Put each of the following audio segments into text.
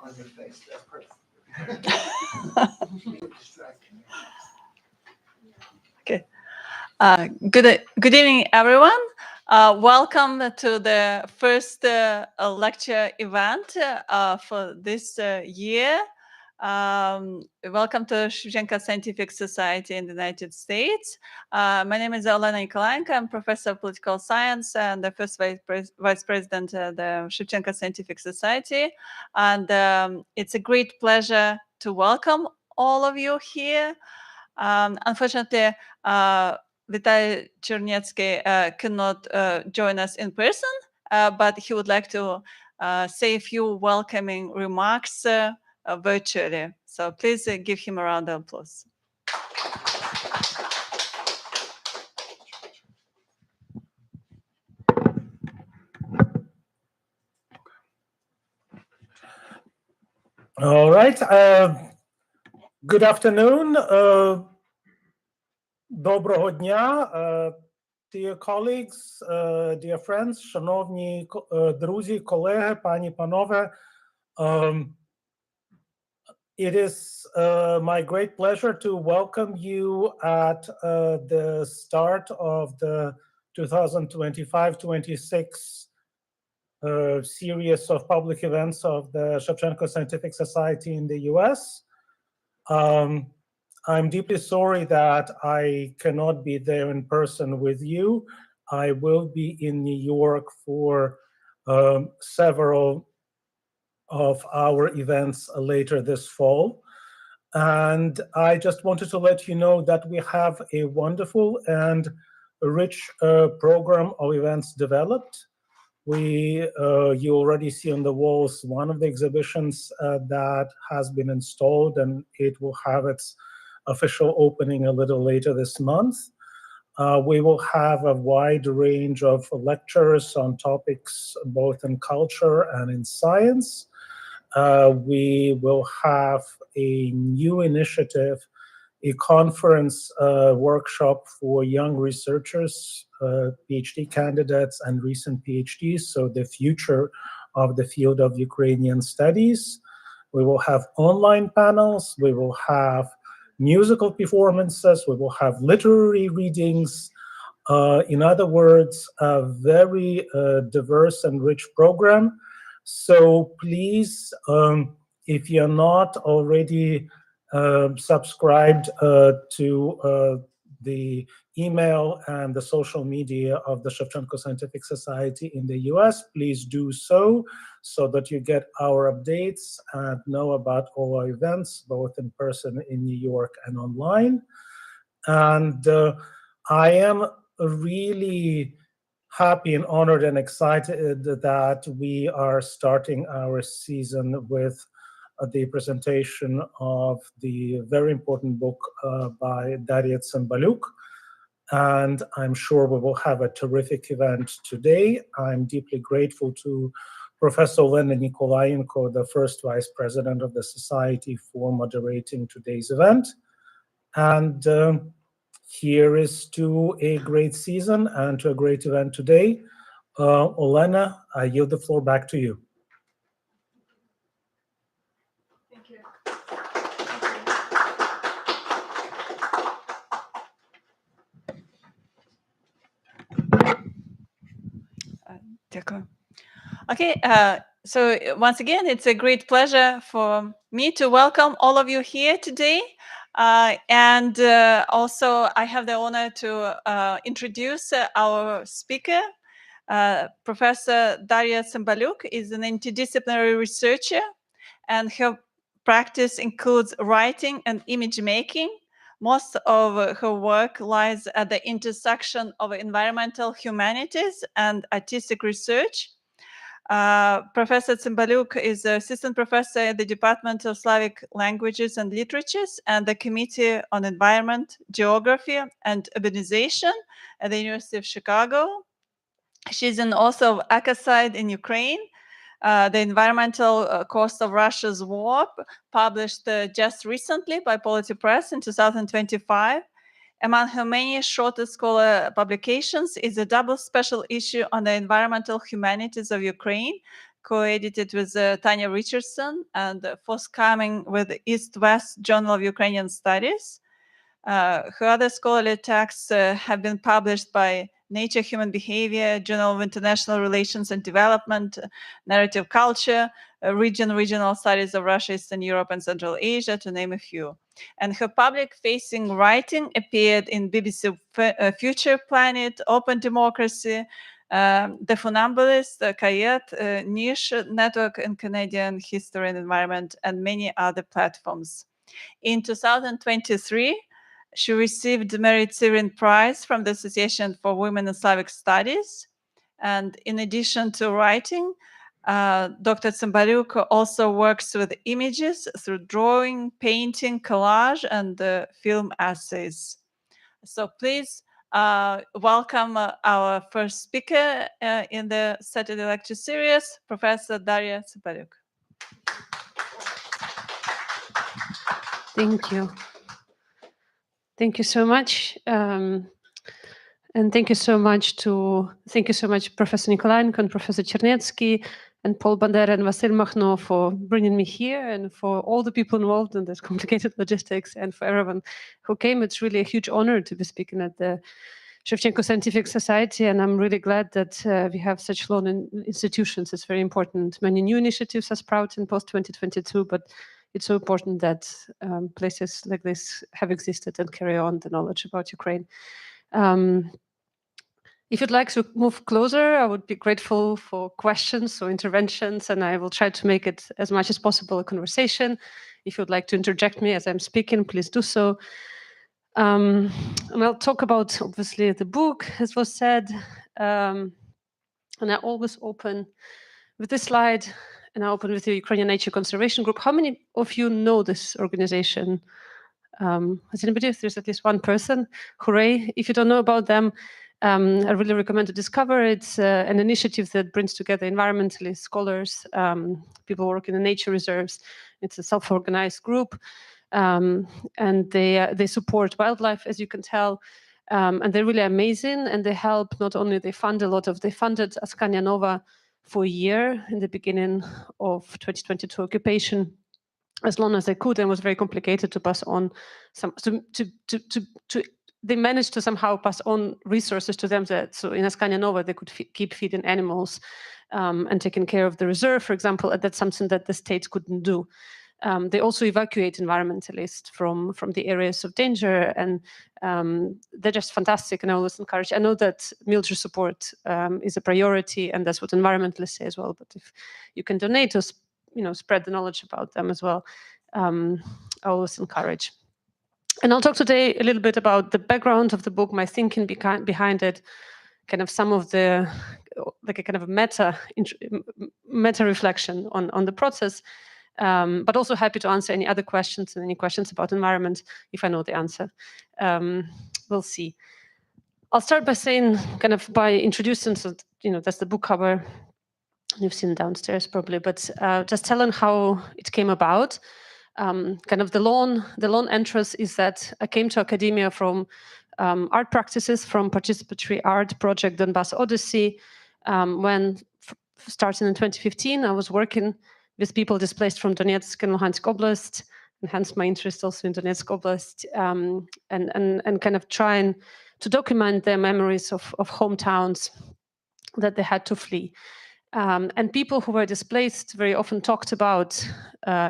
on your face. That's perfect. Okay. Good evening, everyone. Welcome to the first lecture event for this year. Welcome to Shevchenko Scientific Society in the United States. My name is Olena Nikolaenko. I'm professor of political science and the first vice president of the Shevchenko Scientific Society. And it's a great pleasure to welcome all of you here. Unfortunately, Vitaly Chernetsky cannot join us in person, but he would like to say a few welcoming remarks virtually. So please give him a round of applause. All right. Good afternoon. Доброго дня, dear colleagues, dear friends, шановні друзі, колеги, пані, панове. It is my great pleasure to welcome you at the start of the 2025-26 series of public events of the Shevchenko Scientific Society in the US. I'm deeply sorry that I cannot be there in person with you. I will be in New York for several of our events later this fall. And I just wanted to let you know that we have a wonderful and rich program of events developed. You already see on the walls one of the exhibitions that has been installed, and it will have its official opening a little later this month. We will have a wide range of lectures on topics both in culture and in science. We will have a new initiative, a conference workshop for young researchers, PhD candidates and recent PhDs, so the future of the field of Ukrainian studies. We will have online panels, we will have musical performances, we will have literary readings. In other words, a very diverse and rich program. So please, if you're not already subscribed to the email and the social media of the Shevchenko Scientific Society in the US, please do so that you get our updates and know about all our events, both in person in New York and online. And I am really happy and honored and excited that we are starting our season with the presentation of the very important book by Darya Tsymbalyuk. And I'm sure we will have a terrific event today. I'm deeply grateful to Professor Olena Nikolaenko, the first vice president of the Society, for moderating today's event. And here is to a great season and to a great event today. Olena, I yield the floor back to you. Thank you. Okay, so once again, it's a great pleasure for me to welcome all of you here today. And also, I have the honor to introduce our speaker. Professor Darya Tsymbalyuk is an interdisciplinary researcher, and her practice includes writing and image making. Most of her work lies at the intersection of environmental humanities and artistic research. Professor Tsymbalyuk is assistant professor at the Department of Slavic Languages and Literatures and the Committee on Environment, Geography, and Urbanization at the University of Chicago. She's an author of Ecocide in Ukraine, the environmental cost of Russia's war, published just recently by Polity Press in 2025. Among her many shorter scholar publications is a double special issue on the environmental humanities of Ukraine, co-edited with Tanya Richardson, and forthcoming with East-West Journal of Ukrainian Studies. Her other scholarly texts have been published by Nature, Human Behavior, Journal of International Relations and Development, Narrative Culture, Regional Studies of Russia, Eastern Europe, and Central Asia, to name a few. And her public-facing writing appeared in BBC Future Planet, Open Democracy, The Funambulist, Kayet, Niche Network in Canadian History and Environment, and many other platforms. In 2023, she received the Merit Syrian Prize from the Association for Women in Slavic Studies. And in addition to writing, Dr. Tsymbalyuk also works with images through drawing, painting, collage, and film essays. So please welcome our first speaker in the Saturday Lecture Series, Professor Darya Tsymbalyuk. Thank you. Thank you so much. And thank you so much, Professor Nikolenko and Professor Chernetsky and Paul Bandera and Vasil Makhno for bringing me here, and for all the people involved in this complicated logistics, and for everyone who came. It's really a huge honor to be speaking at the Shevchenko Scientific Society, and I'm really glad that we have such long institutions. It's very important. Many new initiatives are sprouting post-2022, but it's so important that places like this have existed and carry on the knowledge about Ukraine. If you'd like to move closer, I would be grateful for questions or interventions, and I will try to make it as much as possible a conversation. If you'd like to interject me as I'm speaking, please do so. And I'll talk about, obviously, the book, as was said. And I always open with this slide, and I open with the Ukrainian Nature Conservation Group. How many of you know this organization? Has anybody? If there's at least one person, hooray. If you don't know about them, I really recommend to discover. It's an initiative that brings together environmentalists, scholars, people working in nature reserves. It's a self-organized group, and they support wildlife, as you can tell, and they're really amazing. And they help, not only they funded Askania Nova for a year in the beginning of 2022 occupation, as long as they could, and was very complicated to pass on some they managed to somehow pass on resources to them, that so in Askania Nova they could keep feeding animals and taking care of the reserve, for example, and that's something that the state couldn't do. They also evacuate environmentalists from the areas of danger, and they're just fantastic, and I always encourage. I know that military support is a priority, and that's what environmentalists say as well, but if you can donate or spread the knowledge about them as well, I always encourage. And I'll talk today a little bit about the background of the book, my thinking behind it, kind of some of the, like a kind of a meta reflection on the process, but also happy to answer any other questions and any questions about environment if I know the answer. We'll see. I'll start by saying, by introducing, so, that's the book cover. You've seen downstairs probably, but just telling how it came about. The long entrance is that I came to academia from art practices, from participatory art project Donbass Odyssey. When starting in 2015, I was working with people displaced from Donetsk and Luhansk Oblast, and hence my interest also in Donetsk Oblast, and kind of trying to document their memories of hometowns that they had to flee. And people who were displaced very often talked about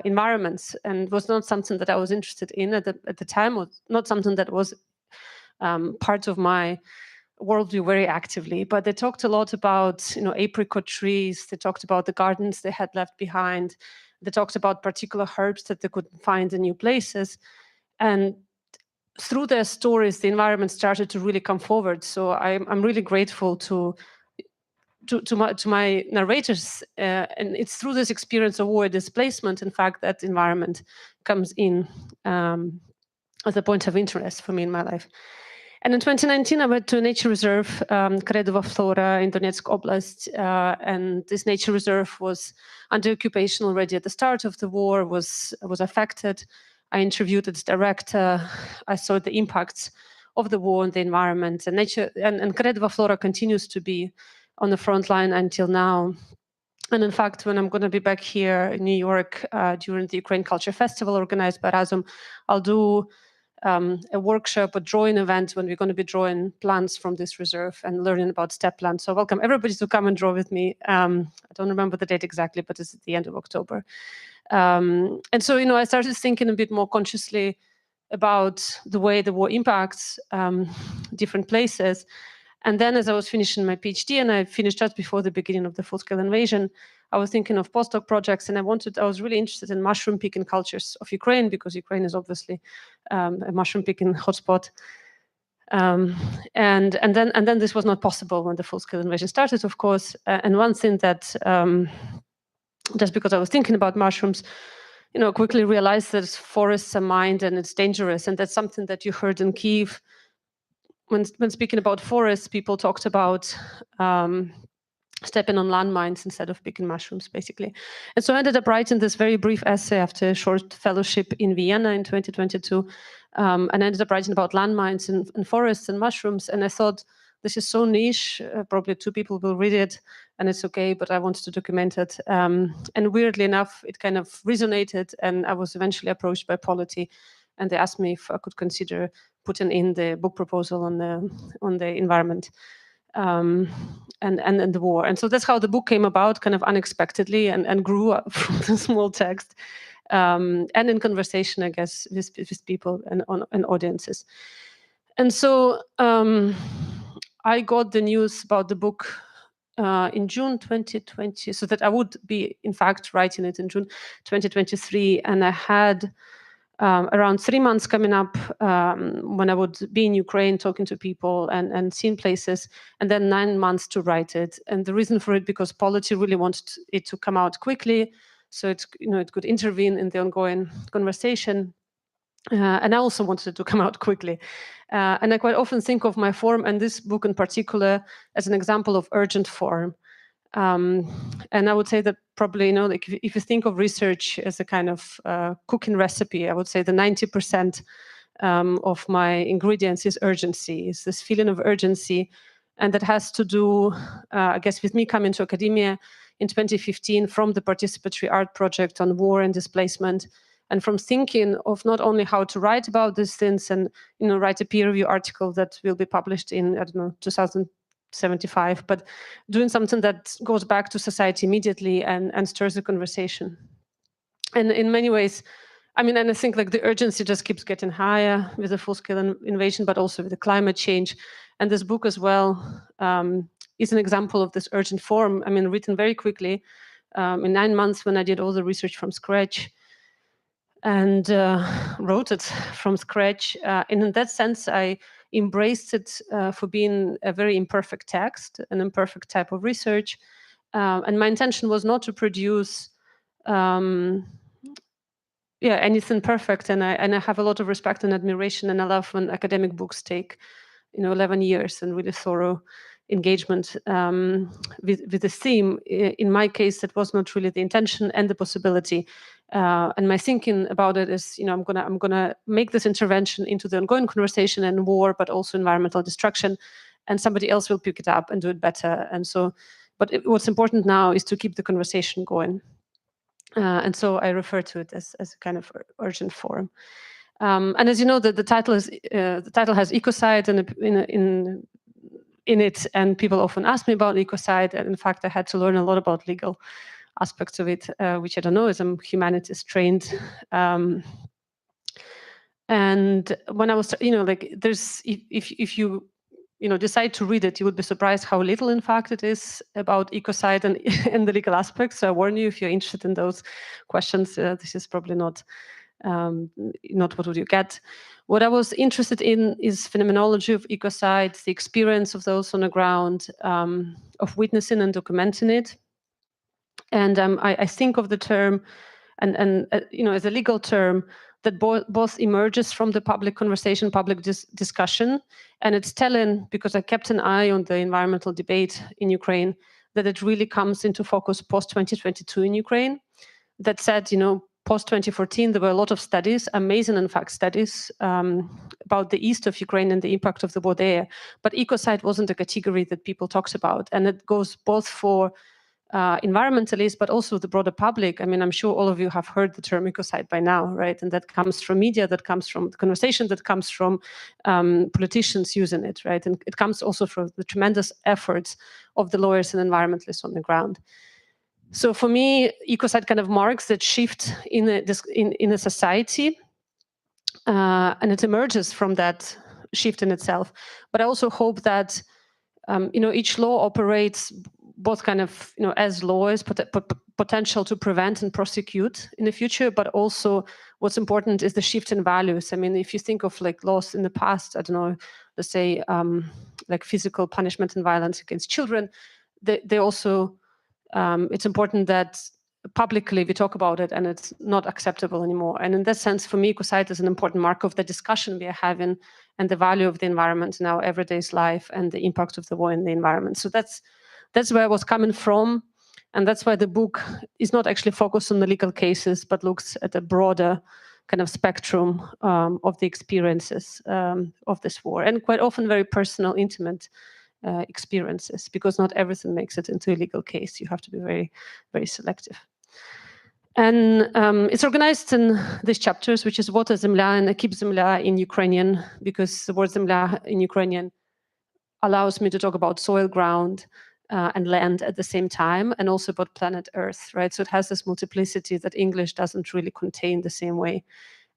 environments, and was not something that I was interested in at the time, was not something that was part of my worldview very actively. But they talked a lot about, apricot trees. They talked about the gardens they had left behind. They talked about particular herbs that they couldn't find in new places. And through their stories, the environment started to really come forward. So I'm really grateful to my narrators, and it's through this experience of war displacement, in fact, that environment comes in as a point of interest for me in my life. And in 2019, I went to a nature reserve, Kredova Flora in Donetsk Oblast, and this nature reserve was under occupation already at the start of the war, was affected. I interviewed its director. I saw the impacts of the war on the environment, and nature, and Kredova Flora continues to be on the front line until now. And in fact, when I'm going to be back here in New York during the Ukraine Culture Festival organized by Razum, I'll do a workshop, a drawing event when we're going to be drawing plants from this reserve and learning about steppe plants. So welcome everybody to come and draw with me. I don't remember the date exactly, but it's at the end of October. And so, I started thinking a bit more consciously about the way the war impacts different places. And then as I was finishing my PhD, and I finished just before the beginning of the full-scale invasion, I was thinking of postdoc projects, and I was really interested in mushroom picking cultures of Ukraine, because Ukraine is obviously a mushroom picking hotspot. And then this was not possible when the full-scale invasion started, of course. And one thing that, just because I was thinking about mushrooms, quickly realized that forests are mined and it's dangerous, and that's something that you heard in Kyiv. When speaking about forests, people talked about stepping on landmines instead of picking mushrooms, basically. And so I ended up writing this very brief essay after a short fellowship in Vienna in 2022. And I ended up writing about landmines and forests and mushrooms. And I thought, this is so niche, probably 2 people will read it, and it's okay, but I wanted to document it. And weirdly enough, it kind of resonated, and I was eventually approached by Polity, and they asked me if I could consider putting in the book proposal on the environment and the war. And so that's how the book came about, kind of unexpectedly, and grew up from the small text and in conversation, I guess, with people and audiences. And so I got the news about the book in June 2020, so that I would be, in fact, writing it in June 2023. And I had around 3 months coming up when I would be in Ukraine talking to people and seeing places, and then 9 months to write it. And the reason for it, because Polity really wanted it to come out quickly, so it could intervene in the ongoing conversation. And I also wanted it to come out quickly. And I quite often think of my form, and this book in particular, as an example of urgent form. And I would say that probably, like if you think of research as a kind of cooking recipe, I would say the 90% of my ingredients is urgency, is this feeling of urgency. And that has to do, I guess, with me coming to academia in 2015 from the participatory art project on war and displacement, and from thinking of not only how to write about these things and write a peer review article that will be published in, 2075, but doing something that goes back to society immediately and stirs the conversation. And in many ways, and I think like the urgency just keeps getting higher with the full-scale invasion, but also with the climate change. And this book as well is an example of this urgent form. Written very quickly in 9 months when I did all the research from scratch and wrote it from scratch. And in that sense, I embraced it for being a very imperfect text, an imperfect type of research. And my intention was not to produce anything perfect. And I have a lot of respect and admiration, and I love when academic books take 11 years and really thorough engagement with the theme. In my case, that was not really the intention and the possibility. And my thinking about it is, I'm gonna make this intervention into the ongoing conversation and war, but also environmental destruction, and somebody else will pick it up and do it better. And so, what's important now is to keep the conversation going. And so I refer to it as a kind of urgent form. And as you know, the title has Ecocide in it, and people often ask me about Ecocide. And in fact, I had to learn a lot about legal aspects of it, which I don't know, as I'm humanities trained. And when I was, there's if you decide to read it, you would be surprised how little, in fact, it is about ecocide and the legal aspects. So I warn you, if you're interested in those questions, this is probably not what would you get. What I was interested in is phenomenology of ecocide, the experience of those on the ground, of witnessing and documenting it. And I think of the term, and as a legal term, that both emerges from the public conversation, public discussion, and it's telling, because I kept an eye on the environmental debate in Ukraine, that it really comes into focus post-2022 in Ukraine. That said, post-2014, there were a lot of studies, amazing, in fact, studies about the east of Ukraine and the impact of the war there. But ecocide wasn't a category that people talked about, and it goes both for environmentalists, but also the broader public. I mean, I'm sure all of you have heard the term ecocide by now, right? And that comes from media, that comes from the conversation, that comes from politicians using it, right? And it comes also from the tremendous efforts of the lawyers and environmentalists on the ground. So for me, ecocide kind of marks that shift in a society, and it emerges from that shift in itself. But I also hope that each law operates both kind of, as laws, potential to prevent and prosecute in the future, but also what's important is the shift in values. I mean, if you think of like laws in the past, I don't know, let's say like physical punishment and violence against children, they also, it's important that publicly we talk about it and it's not acceptable anymore. And in that sense, for me, ecocide is an important mark of the discussion we are having and the value of the environment in our everyday life and the impact of the war in the environment. So that's where I was coming from. And that's why the book is not actually focused on the legal cases, but looks at a broader kind of spectrum of the experiences of this war, and quite often very personal, intimate experiences, because not everything makes it into a legal case. You have to be very, very selective. And it's organized in these chapters, which is Water Zemlya and Ekip Zemlya in Ukrainian, because the word Zemlya in Ukrainian allows me to talk about soil, ground, and land at the same time, and also about planet Earth, right? So it has this multiplicity that English doesn't really contain the same way.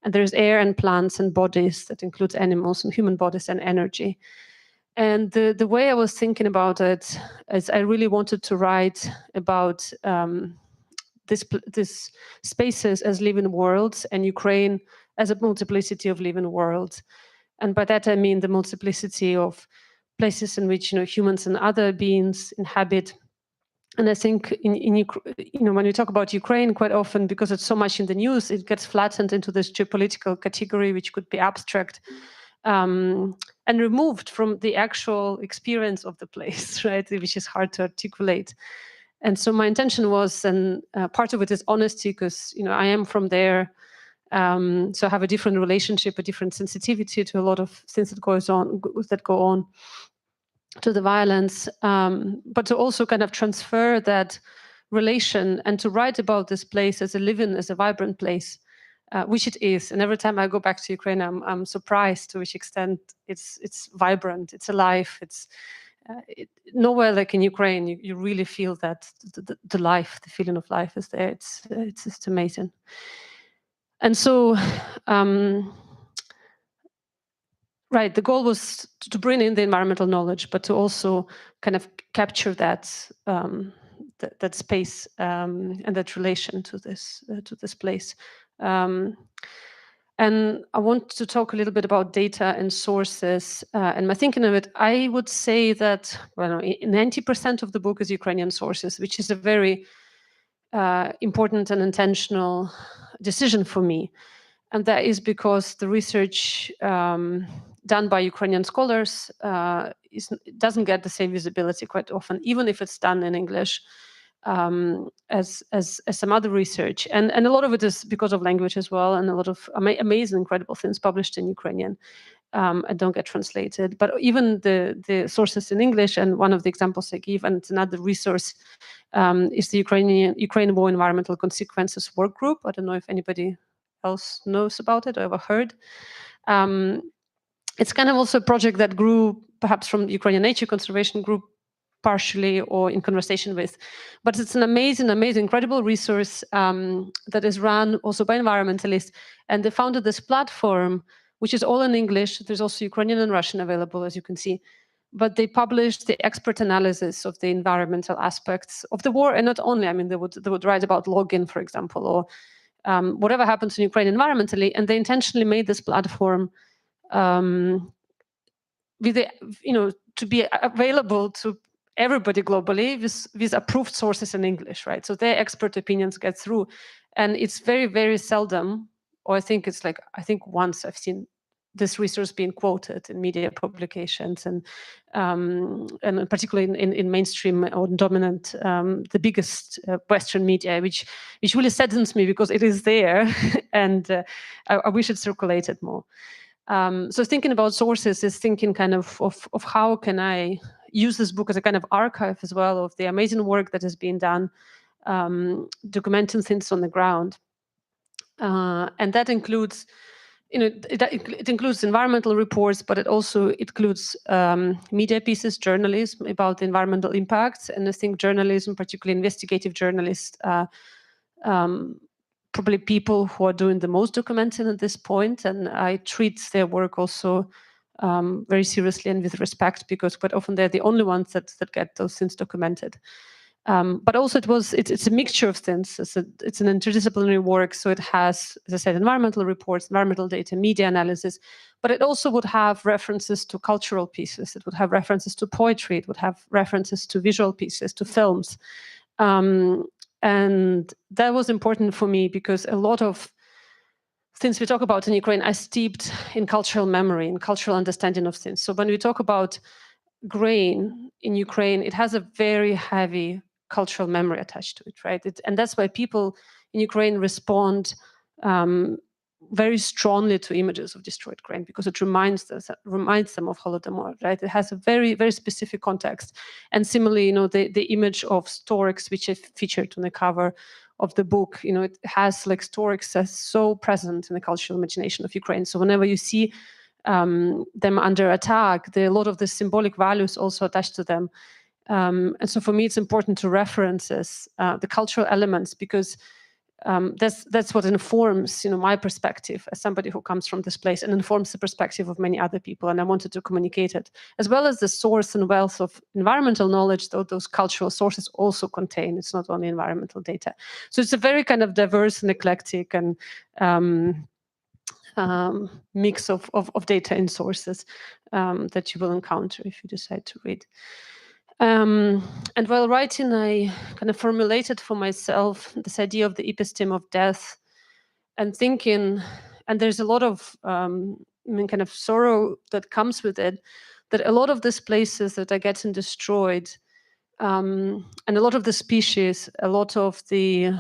And there's air and plants and bodies that includes animals and human bodies and energy. And the way I was thinking about it is I really wanted to write about this spaces as living worlds and Ukraine as a multiplicity of living worlds. And by that, I mean the multiplicity of places in which humans and other beings inhabit. And I think when we talk about Ukraine, quite often, because it's so much in the news, it gets flattened into this geopolitical category, which could be abstract and removed from the actual experience of the place, right? Which is hard to articulate. And so my intention was, and part of it is honesty, because I am from there, so I have a different relationship, a different sensitivity to a lot of things that go on to the violence, but to also kind of transfer that relation and to write about this place as a vibrant place, which it is. And every time I go back to Ukraine, I'm surprised to which extent it's vibrant, it's alive, it's nowhere like in Ukraine you really feel that the life, the feeling of life is there. It's just amazing. And so right, the goal was to bring in the environmental knowledge, but to also kind of capture that that space and that relation to this place. And I want to talk a little bit about data and sources and my thinking of it. I would say that 90% of the book is Ukrainian sources, which is a very important and intentional decision for me. And that is because the research done by Ukrainian scholars doesn't get the same visibility quite often, even if it's done in English, as some other research. And a lot of it is because of language as well, and a lot of amazing, incredible things published in Ukrainian and don't get translated. But even the sources in English, and one of the examples I give, and it's another resource, is the Ukraine War Environmental Consequences Work Group. I don't know if anybody else knows about it or ever heard. It's kind of also a project that grew perhaps from the Ukrainian Nature Conservation Group partially or in conversation with, but it's an amazing, incredible resource that is run also by environmentalists. And they founded this platform, which is all in English. There's also Ukrainian and Russian available, as you can see. But they published the expert analysis of the environmental aspects of the war, and not only. I mean, they would write about logging, for example, or whatever happens in Ukraine environmentally, and they intentionally made this platform to be available to everybody globally with approved sources in English, right? So their expert opinions get through, and it's very, very seldom, or I think once I've seen this resource being quoted in media publications, and particularly in mainstream or dominant, the biggest Western media, which really saddens me because it is there, and I wish it circulated more. So thinking about sources is thinking kind of how can I use this book as a kind of archive as well of the amazing work that has been done documenting things on the ground. And that includes, it includes environmental reports, but it also includes media pieces, journalism about the environmental impacts. And I think journalism, particularly investigative journalists, probably people who are doing the most documenting at this point. And I treat their work also very seriously and with respect, because quite often they're the only ones that get those things documented. But also it's a mixture of things. It's an interdisciplinary work, so it has, as I said, environmental reports, environmental data, media analysis, but it also would have references to cultural pieces. It would have references to poetry. It would have references to visual pieces, to films. And that was important for me because a lot of things we talk about in Ukraine are steeped in cultural memory and cultural understanding of things. So when we talk about grain in Ukraine, it has a very heavy cultural memory attached to it, right? And that's why people in Ukraine respond very strongly to images of destroyed grain, because it reminds them of Holodomor, right? It has a very, very specific context. And similarly, the image of storks, which is featured on the cover of the book, it has like storks as so present in the cultural imagination of Ukraine. So whenever you see them under attack, a lot of the symbolic values also attached to them. And so for me, it's important to reference the cultural elements, because that's what informs my perspective as somebody who comes from this place, and informs the perspective of many other people. And I wanted to communicate it, as well as the source and wealth of environmental knowledge that those cultural sources also contain. It's not only environmental data. So it's a very kind of diverse and eclectic and mix of data and sources that you will encounter if you decide to read. And while writing, I kind of formulated for myself this idea of the episteme of death, and thinking, and there's a lot of kind of sorrow that comes with it, that a lot of these places that are getting destroyed, and a lot of the species, a lot of the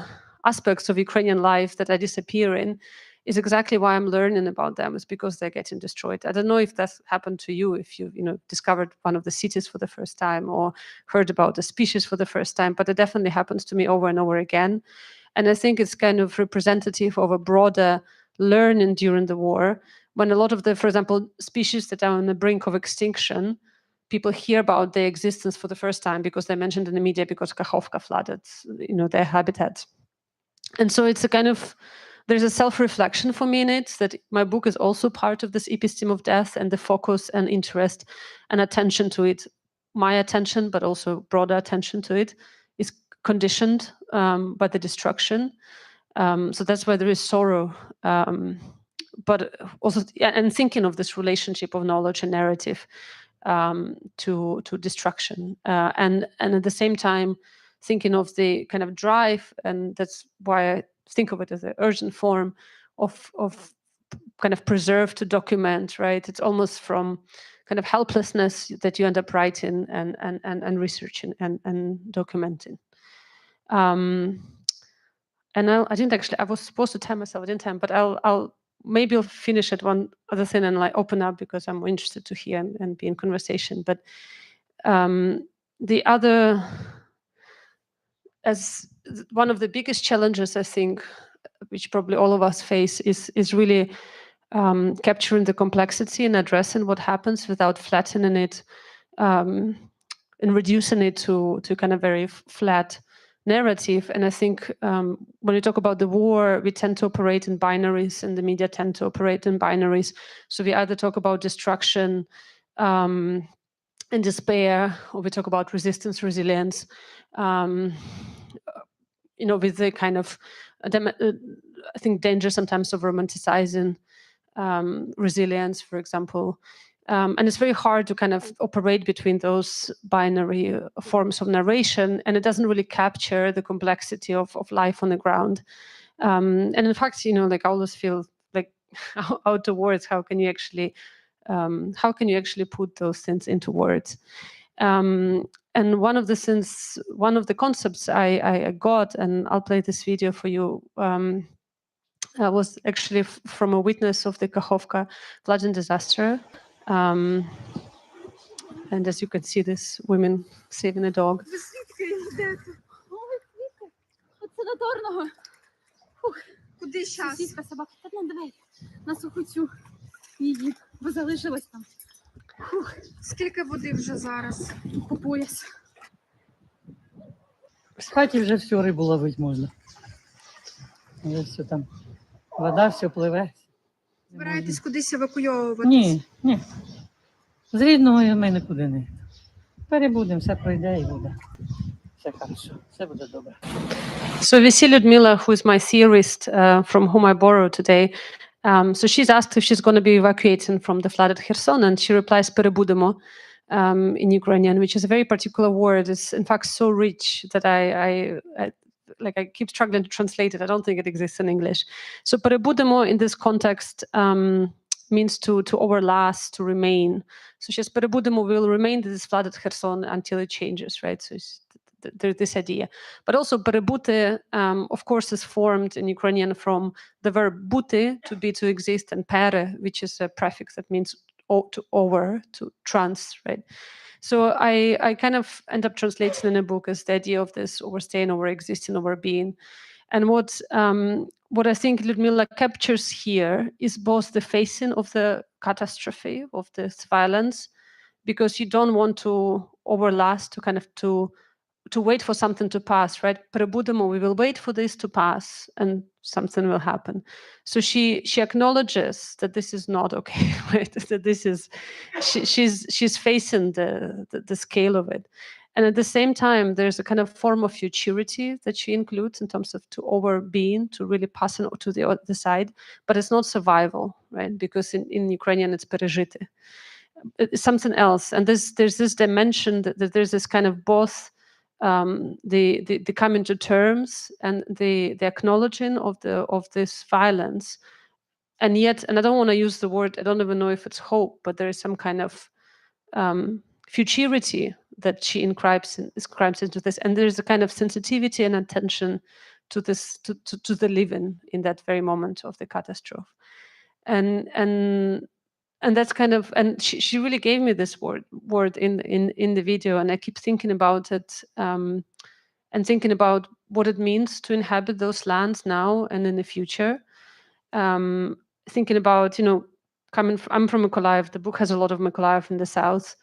aspects of Ukrainian life that are disappearing, is exactly why I'm learning about them. Is because they're getting destroyed. I don't know if that's happened to you, if you discovered one of the cities for the first time or heard about the species for the first time, but it definitely happens to me over and over again. And I think it's kind of representative of a broader learning during the war, when a lot of the, for example, species that are on the brink of extinction, people hear about their existence for the first time because they're mentioned in the media because Kakhovka flooded, their habitat. And so it's a kind of, there's a self-reflection for me in it, that my book is also part of this episteme of death, and the focus and interest and attention to it, my attention, but also broader attention to it, is conditioned by the destruction. So that's why there is sorrow, but also, and thinking of this relationship of knowledge and narrative to destruction, and at the same time thinking of the kind of drive, and that's why I think of it as an urgent form of kind of preserve to document, right? It's almost from kind of helplessness that you end up writing and researching and documenting. And I didn't actually, I was supposed to time myself, I didn't time, but maybe I'll finish at one other thing and open up, because I'm interested to hear and be in conversation. But the other, as one of the biggest challenges, I think, which probably all of us face, is really capturing the complexity and addressing what happens without flattening it and reducing it to kind of very flat narrative. And I think when we talk about the war, we tend to operate in binaries, and the media tend to operate in binaries. So we either talk about destruction and despair, or we talk about resistance, resilience, with the kind of, I think, danger sometimes of romanticizing resilience, for example. And it's very hard to kind of operate between those binary forms of narration, and it doesn't really capture the complexity of life on the ground. And in fact, I always feel like out of words, how can you actually put those things into words? And one of the concepts I got, and I'll play this video for you, was actually from a witness of the Kakhovka flooding disaster. And as you can see, this women saving a dog. Санаторного. Куди щас? Сусідка собака. Та на двері. На суху цю її. Бо залишилась там. Скільки води вже зараз? По пояс. В хаті вже всю рибу ловити можна. Вже все там. Вода, все пливе. Збираєтесь кудись евакуйовуватись? Ні. З Рідного ми нікуди не. Перебудемо, все пройде і буде. Все хорошо, все буде добре. So we see Lyudmila, who is my theorist, from whom I borrowed today. So she's asked if she's going to be evacuating from the flooded Kherson, and she replies "перебудемо" in Ukrainian, which is a very particular word. It's in fact so rich that I keep struggling to translate it. I don't think it exists in English. So "перебудемо" in this context means to overlast, to remain. So she says "перебудемо" will remain in this flooded Kherson until it changes, right? So there's this idea. But also "перебути", of course, is formed in Ukrainian from the verb "бути", to be, to exist, and "пере", which is a prefix that means to over, to trans, right? So I kind of end up translating in a book as the idea of this overstaying, over existing, over being. And what I think Lyudmila captures here is both the facing of the catastrophe, of this violence, because you don't want to overlast, to kind of to wait for something to pass, right? "Перебудемо", we will wait for this to pass and something will happen. So she acknowledges that this is not okay, right? That this is, she's facing the scale of it. And at the same time, there's a kind of form of futurity that she includes in terms of to over being, to really passing to the other side, but it's not survival, right? Because in Ukrainian, it's "пережити." It's something else. And there's this dimension that there's this kind of both the coming to terms and the acknowledging of this violence, and yet, and I don't want to use the word, I don't even know if it's hope, but there is some kind of futurity that she inscribes into this, and there's a kind of sensitivity and attention to this, to the living in that very moment of the catastrophe, and that's kind of, and she really gave me this word in the video, and I keep thinking about it, and thinking about what it means to inhabit those lands now and in the future. Thinking about, I'm from Mykolaiv. The book has a lot of Mykolaiv in the south.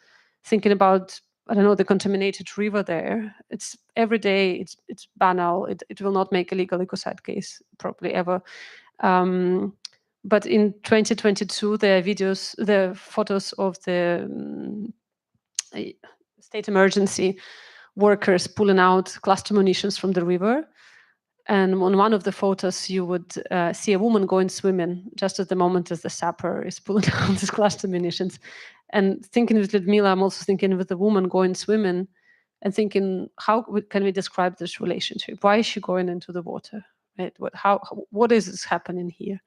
Thinking about, I don't know, the contaminated river there. It's every day. It's banal. It will not make a legal ecocide case probably ever. But in 2022, there are photos of the state emergency workers pulling out cluster munitions from the river. And on one of the photos, you would see a woman going swimming just at the moment as the sapper is pulling out these cluster munitions. And thinking with Lyudmila, I'm also thinking with the woman going swimming and thinking, how can we describe this relationship? Why is she going into the water? Right? What is happening here?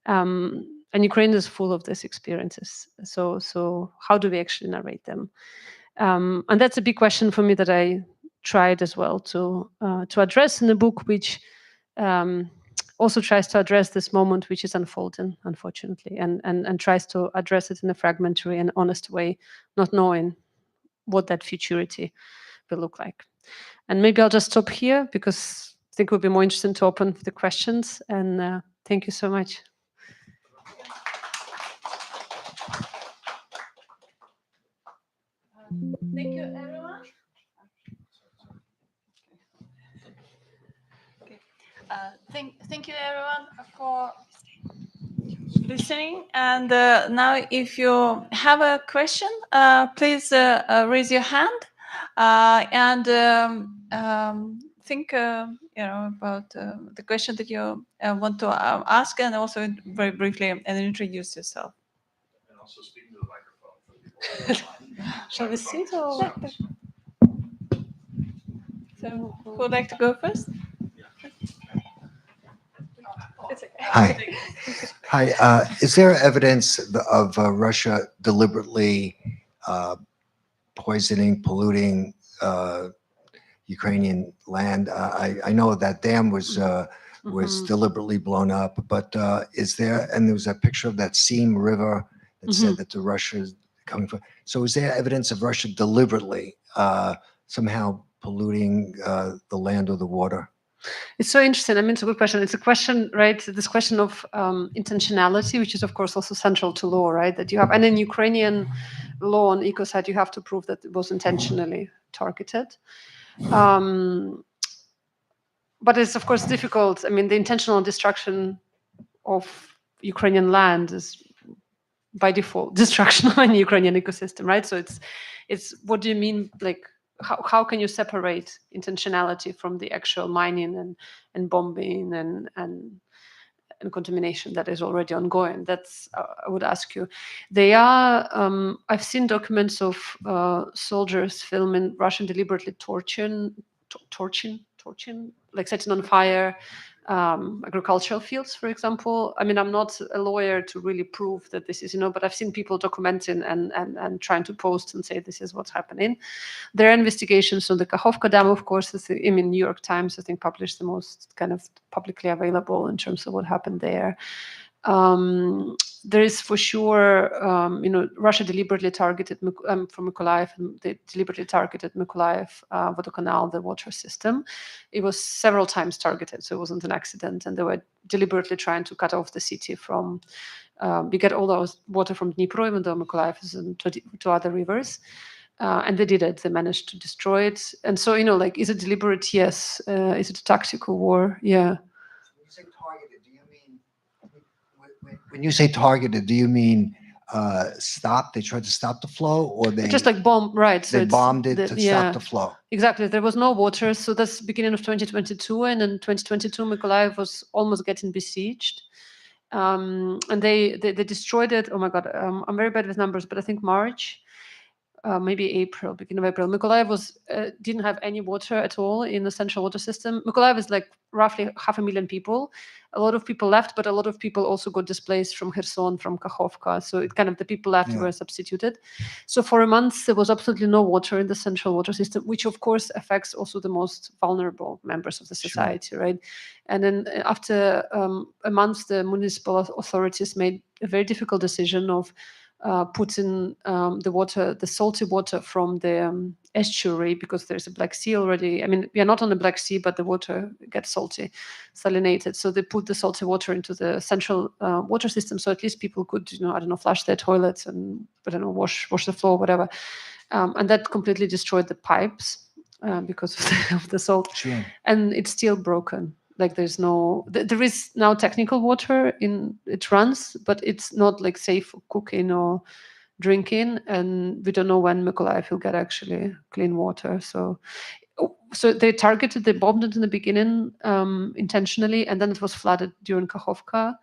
And Ukraine is full of these experiences. So how do we actually narrate them? And that's a big question for me that I tried as well to address in the book, which also tries to address this moment which is unfolding, unfortunately, and tries to address it in a fragmentary and honest way, not knowing what that futurity will look like. And maybe I'll just stop here because I think it would be more interesting to open the questions. And thank you so much. Thank you, everyone. Okay. Thank you, everyone, for listening. And now, if you have a question, please raise your hand and think, about the question that you want to ask, and also very briefly and introduce yourself. And also speak into the microphone for people. Shall we sit or? So, who would like to go first? It's okay. Hi. Hi. Is there evidence of Russia deliberately poisoning, polluting Ukrainian land? I know that dam was deliberately blown up, but is there? And there was a picture of that Seam River that said that the Russians coming from. So is there evidence of Russia deliberately somehow polluting the land or the water? It's so interesting. I mean, it's a good question. It's a question, right? This question of intentionality, which is, of course, also central to law, right? That you have, and in Ukrainian law on ecocide, you have to prove that it was intentionally targeted. But it's, of course, difficult. I mean, the intentional destruction of Ukrainian land is by default destruction of any Ukrainian ecosystem, right? So it's what do you mean, like, how can you separate intentionality from the actual mining and bombing and contamination that is already ongoing? That's I would ask you. They are. I've seen documents of soldiers filming Russian deliberately torching, like setting on fire agricultural fields, for example. I mean, I'm not a lawyer to really prove that this is, but I've seen people documenting and trying to post and say this is what's happening. There are investigations on the Kakhovka Dam, of course. New York Times, I think, published the most kind of publicly available in terms of what happened there. There is for sure, Russia deliberately targeted from Mykolaiv, and they deliberately targeted Mykolaiv Vodokanal, the water system. It was several times targeted, so it wasn't an accident, and they were deliberately trying to cut off the city from. We get all those water from Dnipro, even though Mykolaiv is to other rivers. And they did it. They managed to destroy it. And so, is it deliberate? Yes. Is it a tactical war? Yeah. When you say targeted, do you mean when you say targeted, do you mean stop? They tried to stop the flow, or they just like bomb, right? They bombed it to stop the flow. Exactly. There was no water, so that's the beginning of 2022, and in 2022, Mykolaiv was almost getting besieged. And they destroyed it. Oh my God, I'm very bad with numbers, but I think March. Maybe April, beginning of April. Mykolaiv didn't have any water at all in the central water system. Mykolaiv is like roughly 500,000 people. A lot of people left, but a lot of people also got displaced from Kherson, from Kakhovka. So the people left were substituted. So for a month, there was absolutely no water in the central water system, which of course affects also the most vulnerable members of the society, right? And then after a month, the municipal authorities made a very difficult decision of putting the salty water from the estuary, because there's a Black Sea already. I mean, we are not on the Black Sea, but the water gets salty, salinated. So they put the salty water into the central water system, so at least people could, flush their toilets and, wash the floor, whatever. And that completely destroyed the pipes because of the salt. Sure. And it's still broken. Like there is now technical water it runs, but it's not like safe for cooking or drinking, and we don't know when Mykolaiv will get actually clean water. So they bombed it in the beginning intentionally, and then it was flooded during Kakhovka,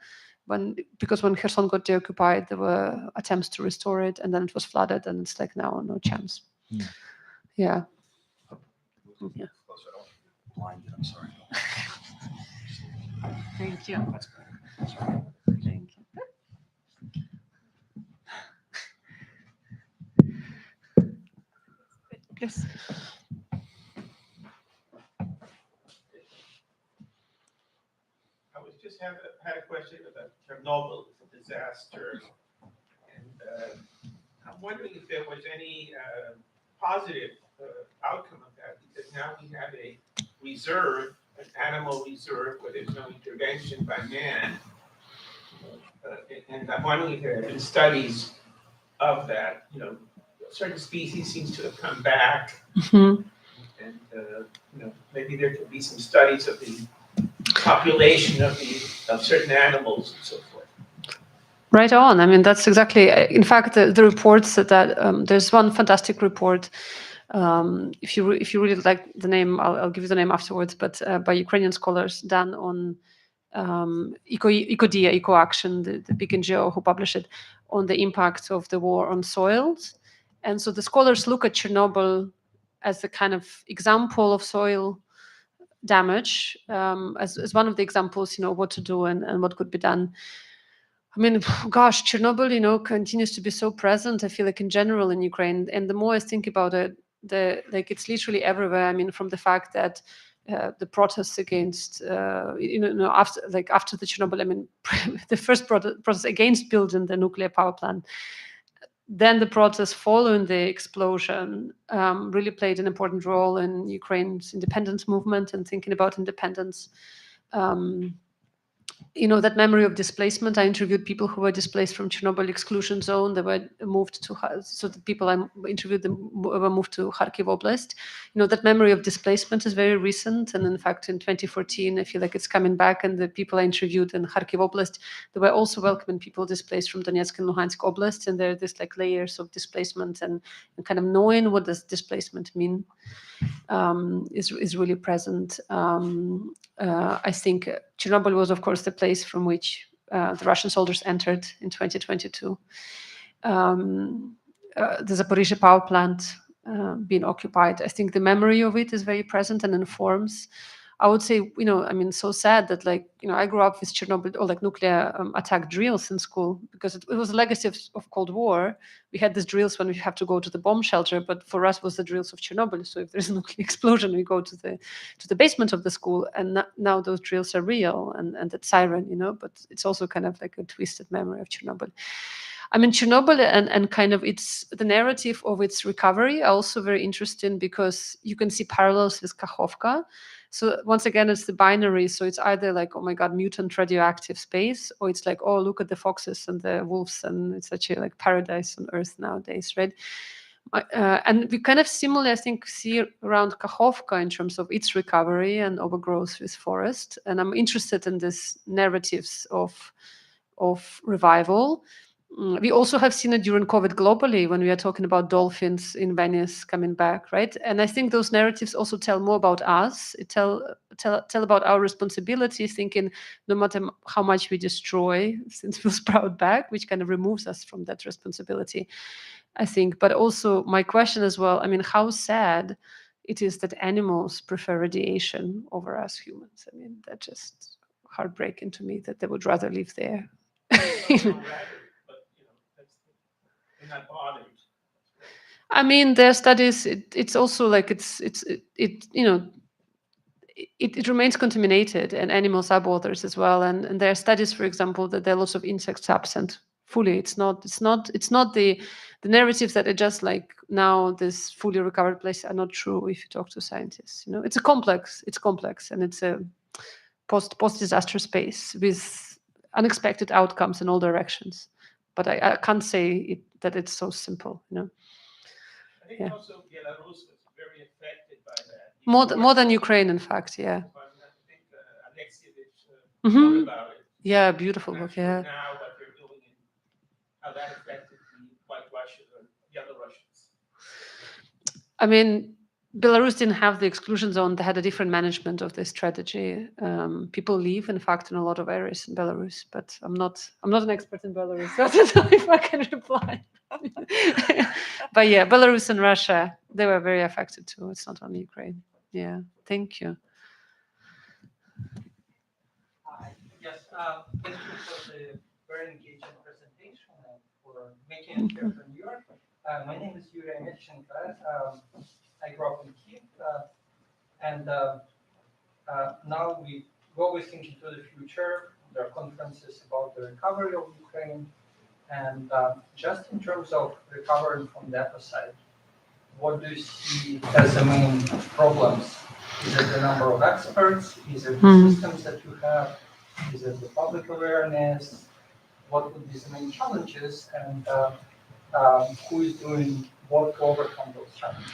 because when Kherson got deoccupied, there were attempts to restore it, and then it was flooded, and it's like now no chance. Yeah. Yeah. Blinded, I'm sorry. Thank you. Thank you. Yes. I was just had a question about Chernobyl disaster, and I'm wondering if there was any positive outcome of that, because now we have a reserve, an animal reserve, where there's no intervention by man. And I'm wondering if there have been studies of that. Certain species seems to have come back, and maybe there could be some studies of the population of certain animals and so forth. Right on. I mean, that's exactly. In fact, the reports that there's one fantastic report. If you really like the name, I'll give you the name afterwards. But by Ukrainian scholars, done on Ecodia, Eco Action, the big NGO who published it, on the impact of the war on soils. And so the scholars look at Chernobyl as a kind of example of soil damage, as one of the examples, what to do and what could be done. I mean, gosh, Chernobyl, continues to be so present, I feel like, in general in Ukraine. And the more I think about it, it's literally everywhere. I mean, from the fact that the protests against, after the Chernobyl, I mean, the first protest against building the nuclear power plant, then the protests following the explosion really played an important role in Ukraine's independence movement and thinking about independence. That memory of displacement. I interviewed people who were displaced from Chernobyl exclusion zone. They were moved to, so the people I interviewed them were moved to Kharkiv Oblast. That memory of displacement is very recent. And in fact, in 2014, I feel like it's coming back. And the people I interviewed in Kharkiv Oblast, they were also welcoming people displaced from Donetsk and Luhansk Oblast. And there are these like layers of displacement and kind of knowing what does displacement mean is really present. I think Chernobyl was, of course, the place from which the Russian soldiers entered in 2022. The Zaporizhzhia power plant being occupied. I think the memory of it is very present and informs. I would say, so sad that I grew up with Chernobyl or like nuclear attack drills in school because it was a legacy of Cold War. We had these drills when we have to go to the bomb shelter, but for us was the drills of Chernobyl. So if there's a nuclear explosion, we go to the basement of the school, and now those drills are real and that siren, but it's also kind of like a twisted memory of Chernobyl. Chernobyl and kind of the narrative of its recovery are also very interesting because you can see parallels with Kakhovka. So once again, it's the binary. So it's either like, oh my God, mutant radioactive space, or it's like, oh, look at the foxes and the wolves, and it's actually like paradise on Earth nowadays, right? And we kind of similarly, I think, see around Kakhovka in terms of its recovery and overgrowth with forest. And I'm interested in these narratives of revival. We also have seen it during COVID globally when we are talking about dolphins in Venice coming back, right? And I think those narratives also tell more about us. It tell about our responsibility, thinking no matter how much we destroy, since we'll sprout back, which kind of removes us from that responsibility, I think. But also my question as well, how sad it is that animals prefer radiation over us humans. That's just heartbreaking to me that they would rather live there. Not bothered. Their studies. It's also like it remains contaminated, and animals are bothered as well. And there are studies, for example, that there are lots of insects absent fully. It's not the narratives that are just like now this fully recovered place are not true. If you talk to scientists, it's complex, and it's a post-disaster space with unexpected outcomes in all directions. But I can't say that it's so simple, I think also Belarus was very affected by that. More than Ukraine, in fact, yeah. But I think Alexievich wrote about it. Yeah, beautiful book, yeah. Now what they're doing and how that affected the white Russian or the other Russians. Belarus didn't have the exclusion zone. They had a different management of this strategy. People leave, in fact, in a lot of areas in Belarus. But I'm not an expert in Belarus, so I don't know if I can reply. But yeah, Belarus and Russia, they were very affected too. It's not only Ukraine. Yeah, thank you. Yes, thank you for the very engaging presentation and for making it here from New York. My name is Yuri Amirchenko. I grew up in Kyiv, and now we always think into the future. There are conferences about the recovery of Ukraine, and just in terms of recovering from the ecocide, what do you see as the main problems? Is it the number of experts? Is it the systems that you have? Is it the public awareness? What would be the main challenges, and who is doing what to overcome those challenges?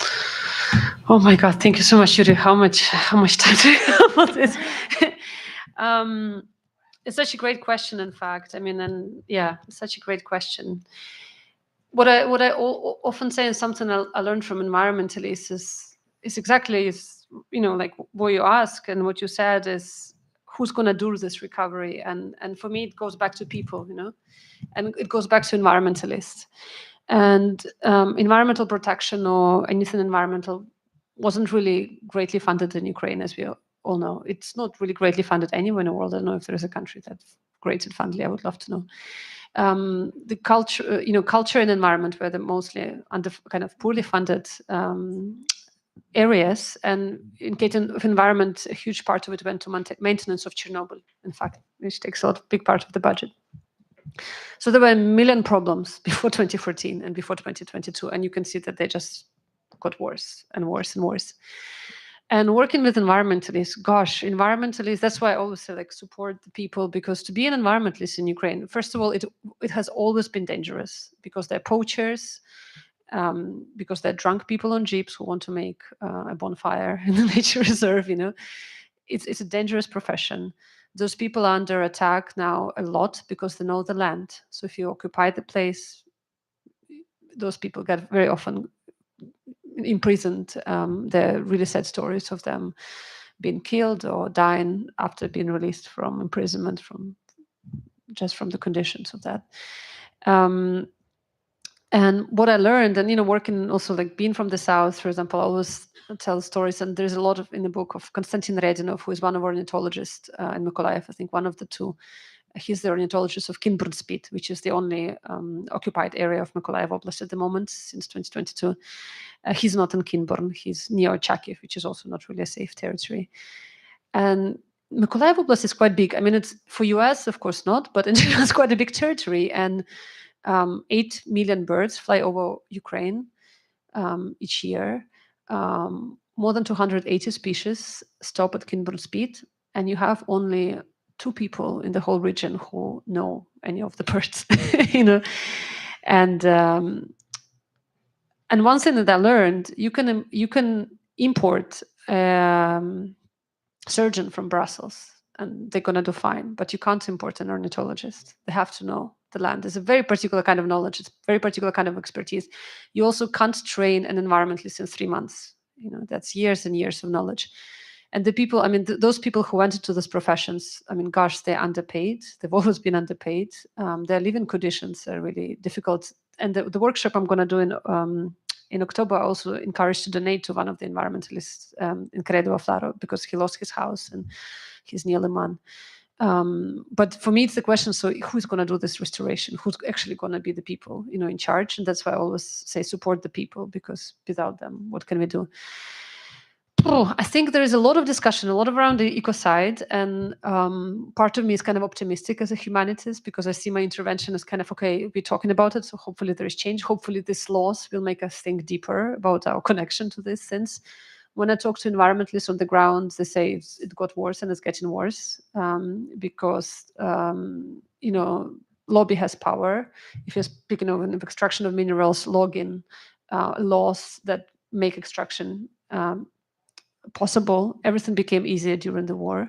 Oh my God! Thank you so much, Yuri. How much time do you have for this? It's such a great question. In fact, it's such a great question. What I often say, and something I learned from environmentalists is exactly like what you ask and what you said is who's going to do this recovery, and for me it goes back to people, and it goes back to environmentalists. And environmental protection or anything environmental wasn't really greatly funded in Ukraine, as we all know. It's not really greatly funded anywhere in the world. I don't know if there is a country that's great and funded. I would love to know. The culture and environment were the mostly kind of poorly funded areas. And in case of environment, a huge part of it went to maintenance of Chernobyl, in fact, which takes a big part of the budget. So there were a million problems before 2014 and before 2022, and you can see that they just got worse and worse and worse. And working with environmentalists, gosh, environmentalists, that's why I always say, like, support the people, because to be an environmentalist in Ukraine, first of all, it has always been dangerous because they're poachers, because they're drunk people on jeeps who want to make a bonfire in the nature reserve, you know. It's a dangerous profession. Those people are under attack now a lot because they know the land. So if you occupy the place, those people get very often imprisoned. There are really sad stories of them being killed or dying after being released from imprisonment from the conditions of that. And what I learned, and, you know, working also, like, being from the south, for example, I always tell stories, and there's a lot of in the book of Konstantin Redinov, who is one of our ornithologists in Mykolaiv, I think one of the two. He's the ornithologist of Kinburnspit, which is the only occupied area of Mykolaiv Oblast at the moment since 2022. He's not in Kinburn, he's near Charkiv, which is also not really a safe territory. And Mykolaiv Oblast is quite big. I mean, it's for US, of course not, but in general, it's quite a big territory. And 8 million birds fly over Ukraine each year. More than 280 species stop at Kinburnspit, and you have only 2 people in the whole region who know any of the birds, you know. And one thing that I learned, you can import surgeon from Brussels, and they're gonna do fine, but you can't import an ornithologist. They have to know the land. It's a very particular kind of knowledge. It's a very particular kind of expertise. You also can't train an environmentalist in 3 months. You know, that's years and years of knowledge. And the people, I mean, those people who went into these professions, I mean, gosh, they're underpaid. They've always been underpaid. Their living conditions are really difficult. And the workshop I'm going to do in October, I also encouraged to donate to one of the environmentalists in Kredovo Flaro, because he lost his house and he's near Liman. But for me, it's the question, so who's going to do this restoration? Who's actually going to be the people, you know, in charge? And that's why I always say support the people, because without them, what can we do? I think there is a lot of discussion, a lot around the ecocide, and part of me is kind of optimistic as a humanitist, because I see my intervention as kind of, okay, we're talking about it, so hopefully there is change. Hopefully this loss will make us think deeper about our connection to this. Since when I talk to environmentalists on the ground, they say it got worse and it's getting worse because, you know, lobby has power. If you're speaking of an extraction of minerals, logging, laws that make extraction possible. Everything became easier during the war.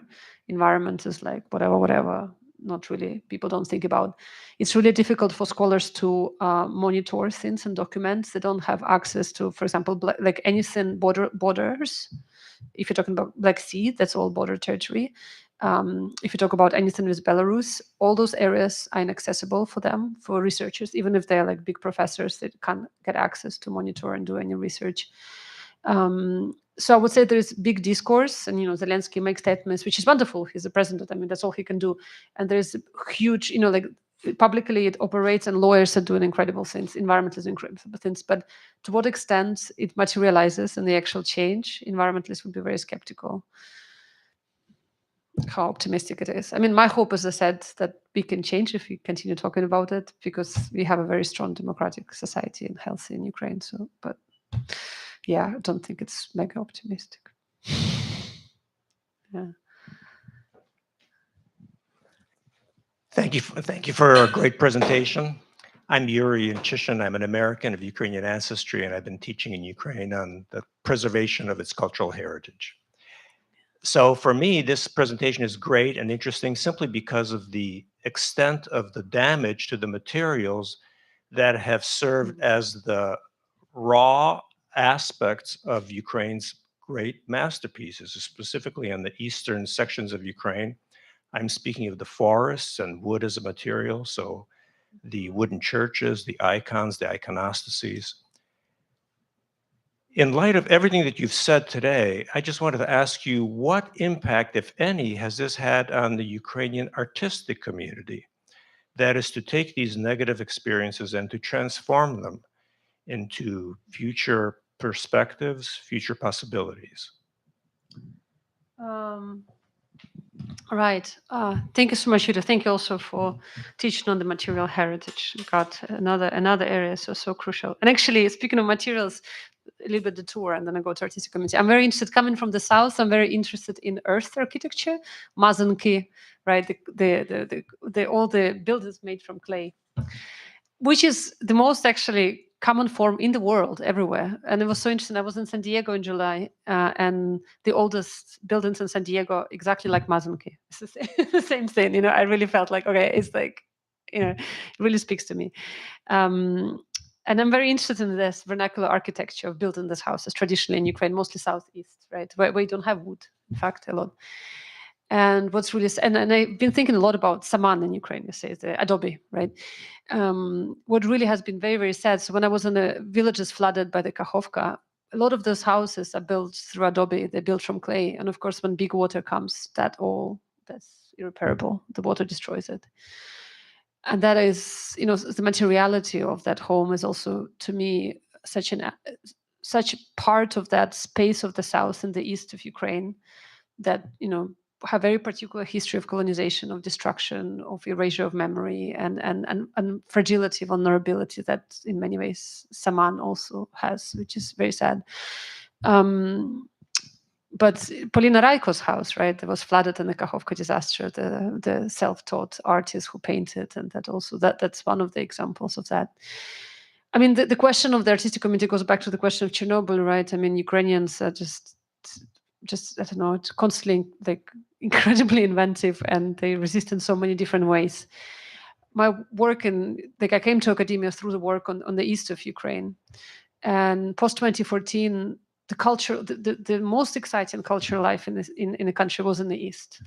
Environment is like whatever, not really, people don't think about. It's really difficult for scholars to monitor things and document. They don't have access to, for example, like anything borders. If you're talking about Black Sea, that's all border territory. If you talk about anything with Belarus, all those areas are inaccessible for them, for researchers, even if they're like big professors, they can't get access to monitor and do any research. So I would say there's big discourse, and, you know, Zelensky makes statements, which is wonderful. He's the president. I mean, that's all he can do. And there's huge, you know, like publicly it operates, and lawyers are doing incredible things, environmentalists incredible things. But to what extent it materializes in the actual change, environmentalists would be very skeptical how optimistic it is. I mean, my hope, as I said, that we can change if we continue talking about it, because we have a very strong democratic society and healthy in Ukraine. So, but yeah, I don't think it's mega optimistic. Yeah. Thank you for a great presentation. I'm Yuri Inchishin. I'm an American of Ukrainian ancestry, and I've been teaching in Ukraine on the preservation of its cultural heritage. So for me, this presentation is great and interesting simply because of the extent of the damage to the materials that have served as the raw aspects of Ukraine's great masterpieces, specifically on the eastern sections of Ukraine. I'm speaking of the forests and wood as a material, so the wooden churches, the icons, the iconostases. In light of everything that you've said today, I just wanted to ask you, what impact, if any, has this had on the Ukrainian artistic community? That is, to take these negative experiences and to transform them into future perspectives, future possibilities. Right. Thank you so much, Yuda. Thank you also for teaching on the material heritage. Got another area so crucial. And actually, speaking of materials, a little bit the tour, and then I go to artistic community. I'm very interested. Coming from the south, I'm very interested in earth architecture, mazanki, right? The all the buildings made from clay, which is the most actually common form in the world everywhere. And it was so interesting. I was in San Diego in July, and the oldest buildings in San Diego exactly like mazanki. It's the same thing. You know, I really felt like, okay, it's like, you know, it really speaks to me. And I'm very interested in this vernacular architecture of building these houses, traditionally in Ukraine, mostly southeast, right, where we don't have wood, in fact, a lot. And what's really, and I've been thinking a lot about saman in Ukraine, you say, the adobe, right? What really has been very, very sad. So when I was in the villages flooded by the Kakhovka, a lot of those houses are built through adobe. They're built from clay. And of course, when big water comes, that's irreparable. The water destroys it. And that is, you know, the materiality of that home is also, to me, such part of that space of the south and the east of Ukraine that, you know, have very particular history of colonization, of destruction, of erasure of memory, and fragility, vulnerability that in many ways Saman also has, which is very sad. But Polina Raiko's house, right, that was flooded in the Kakhovka disaster, the self-taught artist who painted, and that's one of the examples of that. I mean, the question of the artistic community goes back to the question of Chernobyl, right? I mean, Ukrainians are just I don't know, it's constantly like incredibly inventive, and they resist in so many different ways. My work I came to academia through the work on the east of Ukraine, and post 2014. The culture, the most exciting cultural life in the country was in the east.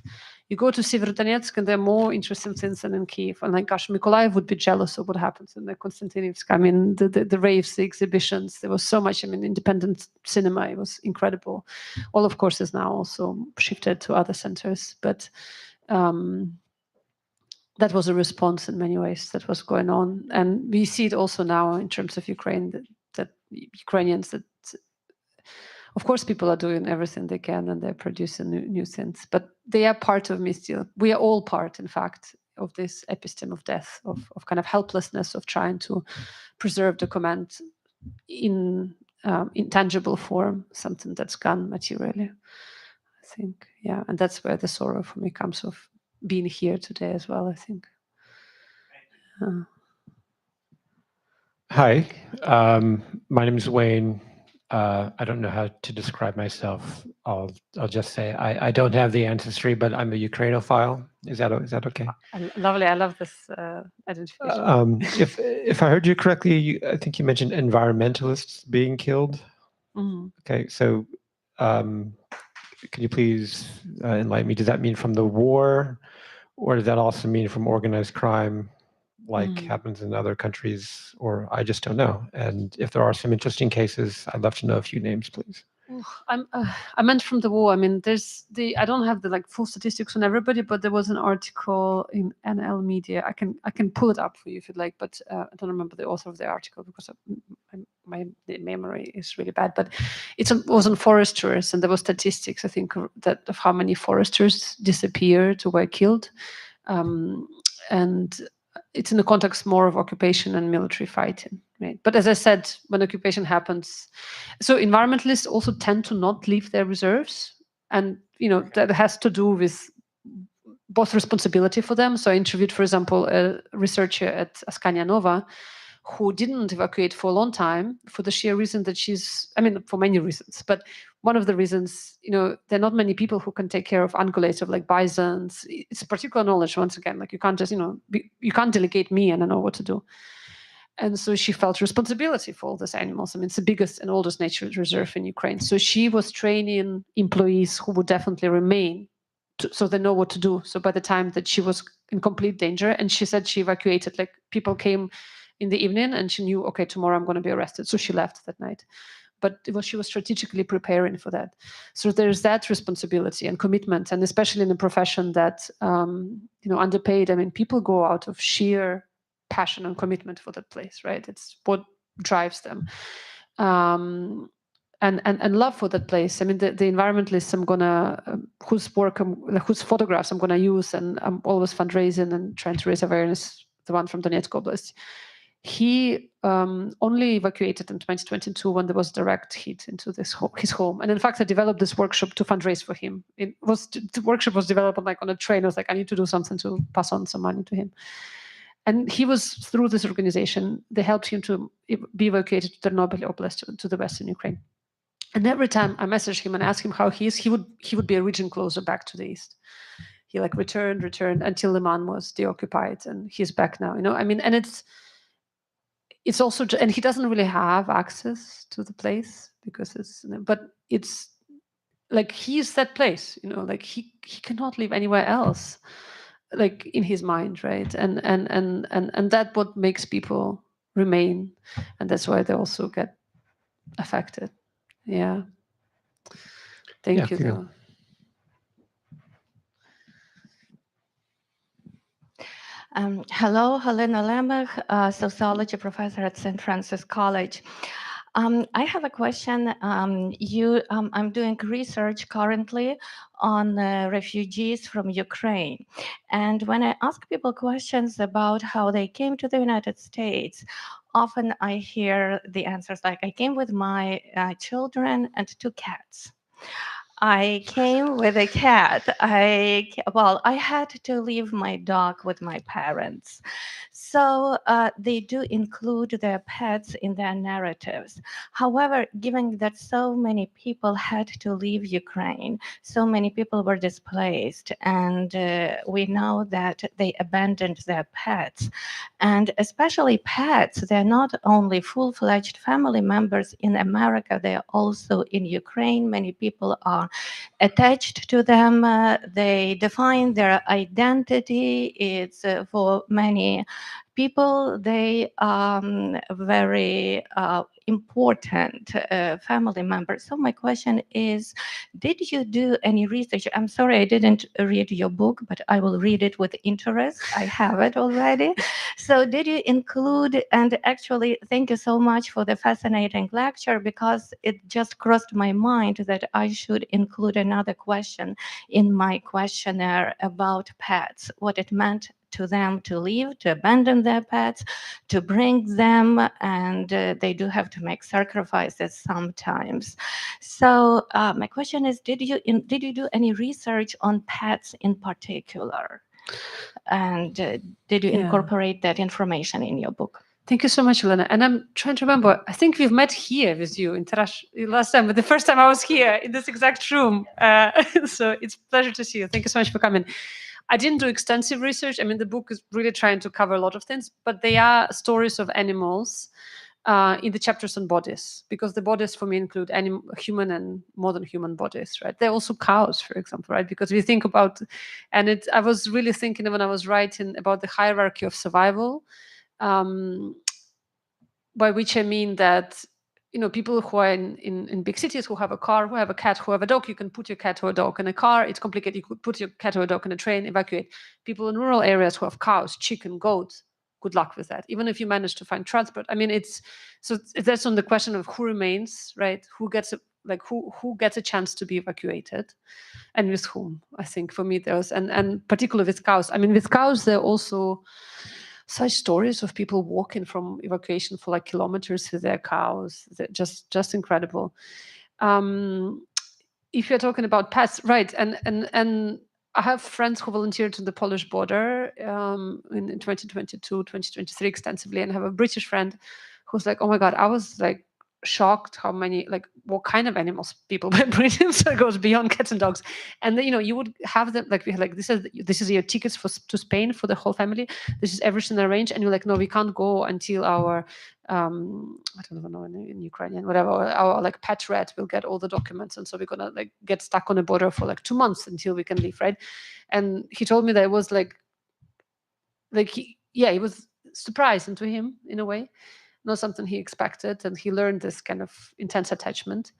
You go to Severodonetsk, and there are more interesting things than in Kiev. And like, gosh, Mykolaiv would be jealous of what happens in the Konstantinivsk. I mean, the raves, the exhibitions. There was so much. I mean, independent cinema. It was incredible. All, of course, is now also shifted to other centers, but that was a response in many ways that was going on, and we see it also now in terms of Ukraine that Ukrainians that. Of course, people are doing everything they can, and they're producing new things, but they are part of me still. We are all part, in fact, of this episteme of death, of kind of helplessness, of trying to preserve, document in intangible form something that's gone materially, I think. Yeah, and that's where the sorrow for me comes of being here today as well, I think. Hi, my name is Wayne. I don't know how to describe myself. I'll just say I don't have the ancestry, but I'm a Ukrainophile. Is that okay? Lovely. I love this identification. If I heard you correctly, I think you mentioned environmentalists being killed. Mm-hmm. Okay, so can you please enlighten me? Does that mean from the war, or does that also mean from organized crime? Like happens in other countries, or I just don't know. And if there are some interesting cases, I'd love to know a few names, please. I meant from the war. I mean, I don't have the full statistics on everybody, but there was an article in NL Media. I can pull it up for you if you'd like, but I don't remember the author of the article because my memory is really bad. But it was on foresters, and there were statistics, I think, that of how many foresters disappeared or were killed, and it's in the context more of occupation and military fighting, right? But as I said, when occupation happens, so environmentalists also tend to not leave their reserves, and that has to do with both responsibility for them. So I interviewed, for example, a researcher at Askania Nova who didn't evacuate for a long time for the sheer reason that for many reasons, but one of the reasons, there are not many people who can take care of ungulates, of like bisons. It's a particular knowledge, once again, like you can't just, you can't delegate me and I know what to do. And so she felt responsibility for all these animals. I mean, it's the biggest and oldest nature reserve in Ukraine. So she was training employees who would definitely remain so they know what to do. So by the time that she was in complete danger, and she said she evacuated, like people came in the evening and she knew, okay, tomorrow I'm going to be arrested. So she left that night. But she was strategically preparing for that. So there's that responsibility and commitment, and especially in a profession that, underpaid. I mean, people go out of sheer passion and commitment for that place, right? It's what drives them. and love for that place. I mean, the environmentalists I'm gonna whose photographs I'm gonna use, and I'm always fundraising and trying to raise awareness. The one from Donetsk Oblast, he only evacuated in 2022 when there was direct heat into his home. And in fact, I developed this workshop to fundraise for him. The workshop was developed on a train. I was like, I need to do something to pass on some money to him. And he was, through this organization, they helped him to be evacuated to Ternopil Oblast, to the Western Ukraine. And every time I messaged him and asked him how he is, he would be a region closer back to the east. He returned until Liman was deoccupied, and he's back now. I mean, and it's also, and he doesn't really have access to the place because but it's like he's that place. He cannot live anywhere else. In his mind, right? And that what makes people remain, and that's why they also get affected. Yeah. Thank you. Though. Hello, Helena Lemech, sociology professor at St. Francis College. I have a question. I'm doing research currently on refugees from Ukraine. And when I ask people questions about how they came to the United States, often I hear the answers like, I came with my children and 2 cats. I came with a cat. I had to leave my dog with my parents. So they do include their pets in their narratives. However, given that so many people had to leave Ukraine, so many people were displaced, and we know that they abandoned their pets. And especially pets, they're not only full-fledged family members in America, they're also in Ukraine. Many people are attached to them. They define their identity. It's for many people, they are very important family members. So my question is, did you do any research? I'm sorry I didn't read your book, but I will read it with interest. I have it already. So did you include, and actually thank you so much for the fascinating lecture, because it just crossed my mind that I should include another question in my questionnaire about pets, what it meant to them to leave, to abandon their pets, to bring them, and they do have to make sacrifices sometimes. So my question is, did you do any research on pets in particular? And did you incorporate that information in your book? Thank you so much, Elena. And I'm trying to remember, I think we've met here with you in Tarash last time, but the first time I was here in this exact room. So it's a pleasure to see you. Thank you so much for coming. I didn't do extensive research. I mean, the book is really trying to cover a lot of things, but they are stories of animals in the chapters on bodies, because the bodies for me include human and modern human bodies, right? They're also cows, for example, right? Because we think about, and I was really thinking when I was writing about the hierarchy of survival, by which I mean that, people who are in big cities, who have a car, who have a cat, who have a dog, you can put your cat or a dog in a car. It's complicated. You could put your cat or a dog in a train, evacuate. People in rural areas who have cows, chicken, goats, good luck with that. Even if you manage to find transport. I mean, that's on the question of who remains, right? Who gets a chance to be evacuated, and with whom. I think for me there's, and particularly with cows. I mean, with cows, there are also such stories of people walking from evacuation for kilometers with their cows. They're just incredible. If you're talking about pets, right? And I have friends who volunteered to the Polish border in 2022, 2023 extensively, and I have a British friend who's like, oh my God, I was shocked how many, what kind of animals people were bringing. So it goes beyond cats and dogs. And then, you would have them this is your tickets to Spain for the whole family. This is everything arranged, and you're like, no, we can't go until our I don't even know in Ukrainian, whatever, our pet rat will get all the documents, and so we're gonna get stuck on the border for 2 months until we can leave, right? And he told me that it was he was surprising to him in a way, not something he expected, and he learned this kind of intense attachment.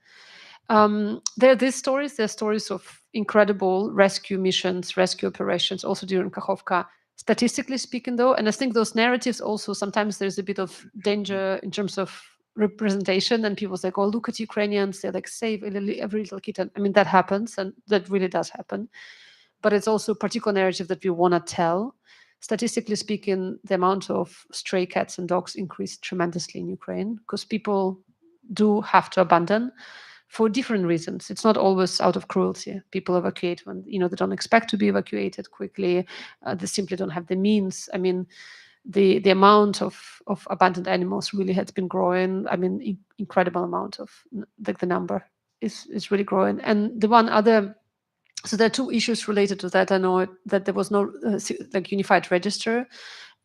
There are these stories. There are stories of incredible rescue missions, rescue operations, also during Kakhovka. Statistically speaking, though, and I think those narratives also, sometimes there's a bit of danger in terms of representation, and people's like, oh, look at Ukrainians, they're like save every little kitten. I mean, that happens, and that really does happen. But it's also a particular narrative that we want to tell. Statistically speaking, the amount of stray cats and dogs increased tremendously in Ukraine because people do have to abandon for different reasons. It's not always out of cruelty. People evacuate when they don't expect to be evacuated quickly. They simply don't have the means. I mean, the amount of abandoned animals really has been growing. I mean, incredible amount of the number is really growing. And the one other, so there are two issues related to that. I know that there was no unified register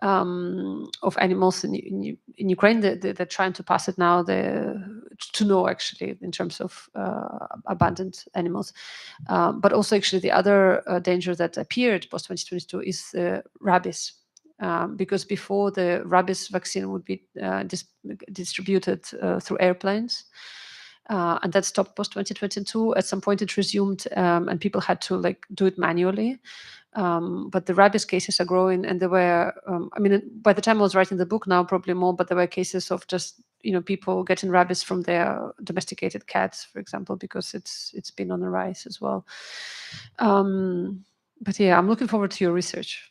of animals in Ukraine. They're trying to pass it now. To know actually in terms of abandoned animals, but also actually the other danger that appeared post 2022 is rabies. Because before the rabies vaccine would be distributed through airplanes, and that stopped post 2022. At some point, it resumed, and people had to do it manually. But the rabies cases are growing, and there were, by the time I was writing the book, now probably more, but there were cases of just people getting rabies from their domesticated cats, for example, because it's been on the rise as well. But yeah, I'm looking forward to your research.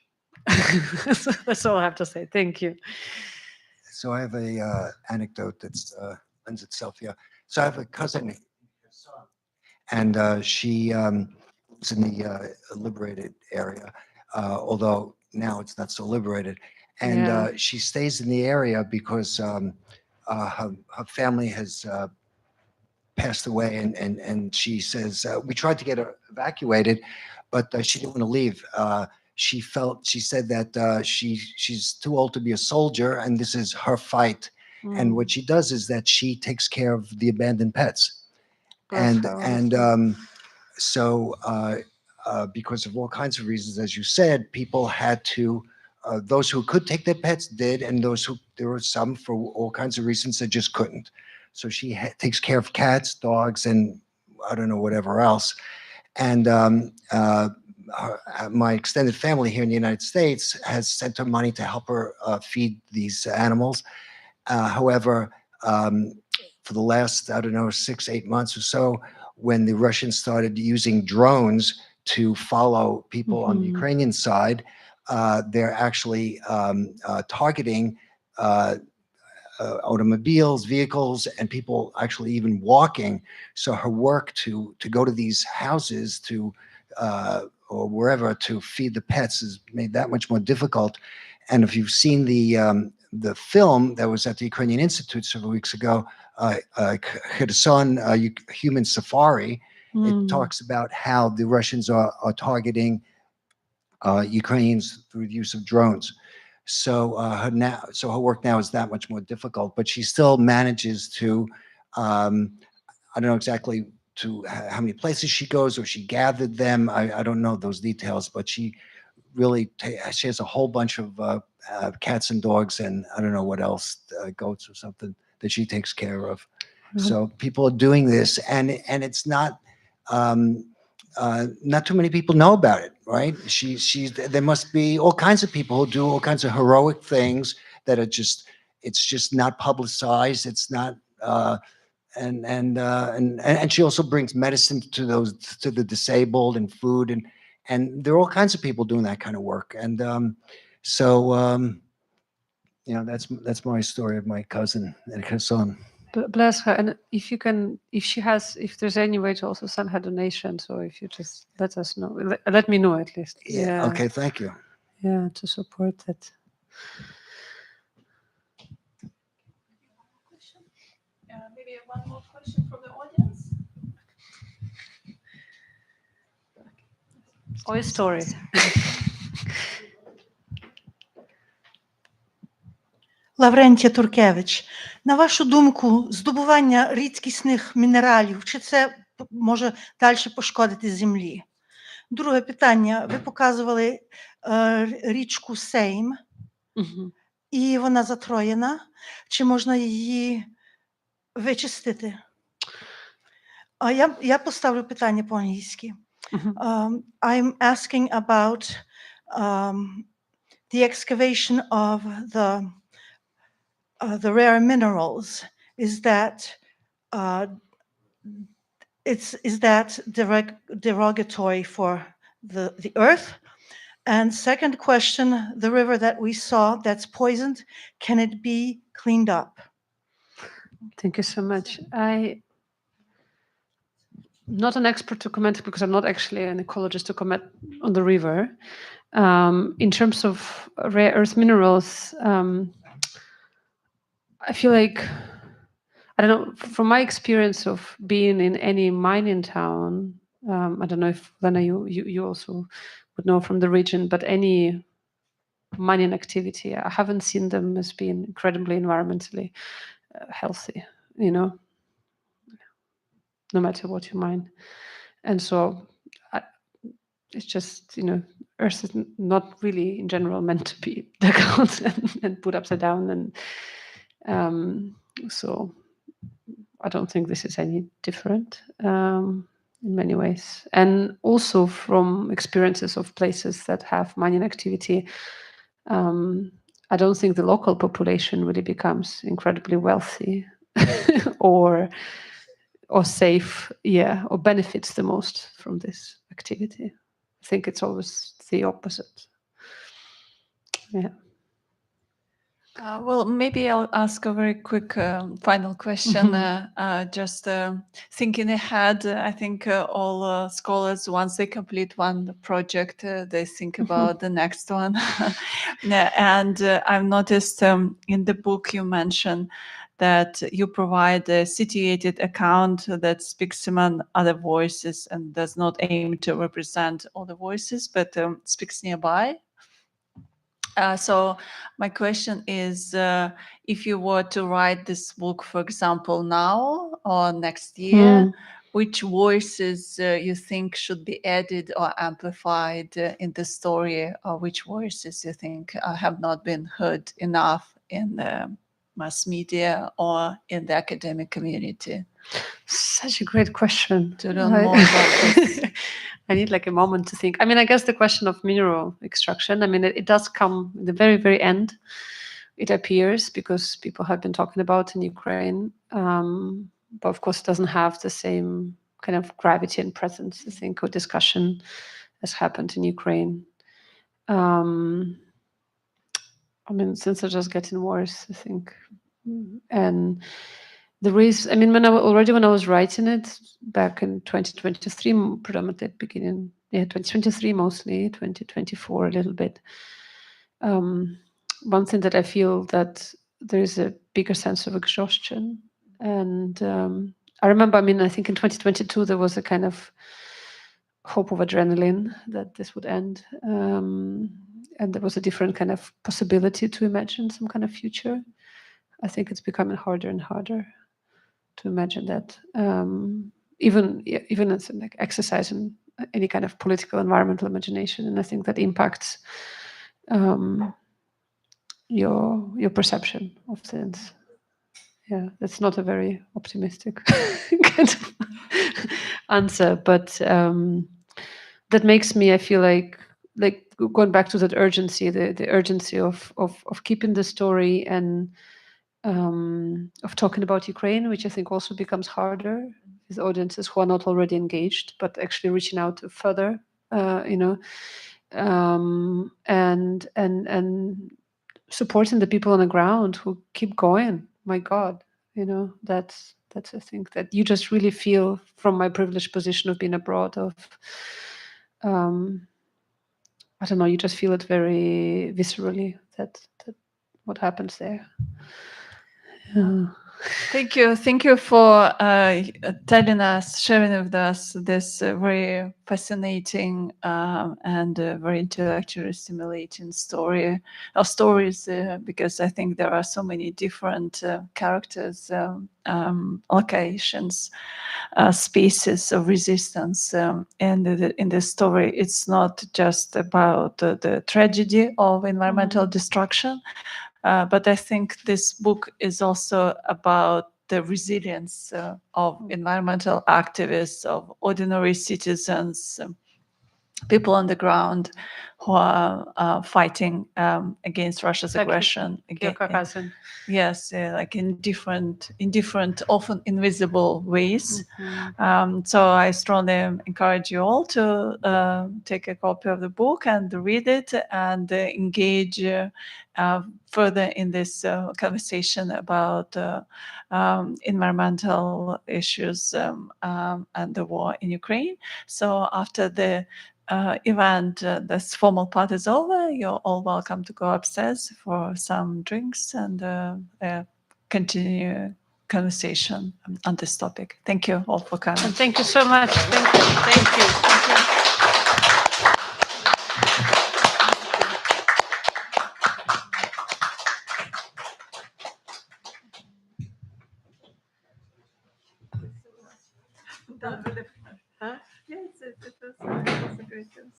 So that's all I have to say. Thank you. So I have a anecdote that lends itself here. So I have a cousin, and she is in the liberated area, although now it's not so liberated. And she stays in the area because her family has passed away, and she says, we tried to get her evacuated, but she didn't want to leave. She said that she's too old to be a soldier, and this is her fight. And what she does is that she takes care of the abandoned pets. So because of all kinds of reasons, as you said, people had to, those who could take their pets did, and there were some for all kinds of reasons that just couldn't. So she takes care of cats, dogs, and I don't know, whatever else. And my extended family here in the United States has sent her money to help her feed these animals. However, for the last, 6-8 months or so, when the Russians started using drones to follow people on the Ukrainian side, they're actually targeting automobiles, vehicles, and people actually even walking. So her work to go to these houses or wherever to feed the pets is made that much more difficult. And if you've seen the film that was at the Ukrainian Institute several weeks ago, Kherson, Human Safari, it talks about how the Russians are targeting Ukrainians through the use of drones. So her work now is that much more difficult, but she still manages to, I don't know exactly how many places she goes, or she gathered them. I don't know those details, but she really she has a whole bunch of cats and dogs, and I don't know what else, goats or something that she takes care of. So people are doing this, and it's not too many people know about it, right? There must be all kinds of people who do all kinds of heroic things that are it's just not publicized. It's not. And she also brings medicine to the disabled, and food, and there are all kinds of people doing that kind of work. And that's my story of my cousin and her son. Bless her. And if there's any way to also send her donations, or if you just let us know, let me know at least. Yeah. Okay. Thank you. Yeah, to support that. Maybe one more question from the audience. Or a story. Лаврентія Туркевич, на вашу думку, здобування рідкісних мінералів, чи це може далі пошкодити землі? Друге питання. Ви показували річку Сейм, і вона затроєна. Чи можна її вичистити? Я поставлю питання по-англійськи. I'm asking about the excavation of the rare minerals is that is that derogatory for the earth? And second question, the river that we saw that's poisoned, can it be cleaned up? Thank you so much. I'm not an expert to comment because I'm not actually an ecologist to comment on the river. In terms of rare earth minerals, I feel like, I don't know, from my experience of being in any mining town, I don't know if, Lena, you also would know from the region, but any mining activity, I haven't seen them as being incredibly environmentally healthy, you know, no matter what you mine. And so it's just, you know, Earth is not really in general meant to be dug out and put upside down. And so I don't think this is any different in many ways. And also from experiences of places that have mining activity, I don't think the local population really becomes incredibly wealthy or safe, or benefits the most from this activity. I think it's always the opposite. Yeah. Well, maybe I'll ask a very quick final question. Just thinking ahead, I think all scholars, once they complete one project, they think about the next one. And I've noticed in the book you mentioned that you provide a situated account that speaks among other voices and does not aim to represent all the voices, but speaks nearby. So my question is, if you were to write this book, for example, now or next year, which voices you think should be added or amplified in the story, or which voices you think have not been heard enough in the mass media or in the academic community? Such a great question. To learn more about this. I need like a moment to think. I mean, I guess the question of mineral extraction, I mean, it does come in the very, very end. It appears because people have been talking about in Ukraine. But of course, it doesn't have the same kind of gravity and presence, I think, or discussion has happened in Ukraine. I mean, since they're just getting worse, I think. And there is, I mean, when I was writing it back in 2023, predominantly at beginning, 2023 mostly, 2024 a little bit. One thing that I feel that there is a bigger sense of exhaustion. And I remember, I mean, I think in 2022, there was a kind of hope of adrenaline that this would end. And there was a different kind of possibility to imagine some kind of future. I think it's becoming harder and harder to imagine that, even as like exercise in any kind of political environmental imagination. And I think that impacts your perception of things. Yeah, that's not a very optimistic kind of answer, but that makes me, I feel like going back to that urgency, the urgency of keeping the story and of talking about Ukraine, which I think also becomes harder with audiences who are not already engaged, but actually reaching out further, and supporting the people on the ground who keep going. My God, that's a thing that you just really feel from my privileged position of being abroad. I don't know, you just feel it very viscerally that what happens there. Yeah. Thank you for telling us, sharing with us this very fascinating and very intellectually stimulating stories, because I think there are so many different characters, locations, spaces of resistance in the story. It's not just about the tragedy of environmental destruction, but I think this book is also about the resilience of environmental activists, of ordinary citizens, people on the ground who are fighting against Russia's Like aggression. Yes, like in different, often invisible ways. So I strongly encourage you all to take a copy of the book and read it and engage further in this conversation about environmental issues and the war in Ukraine. So after the event, this formal part is over, you're all welcome to go upstairs for some drinks and continue conversation on this topic. Thank you all for coming. And thank you so much. Thank you. Thank you. Yes, it was a great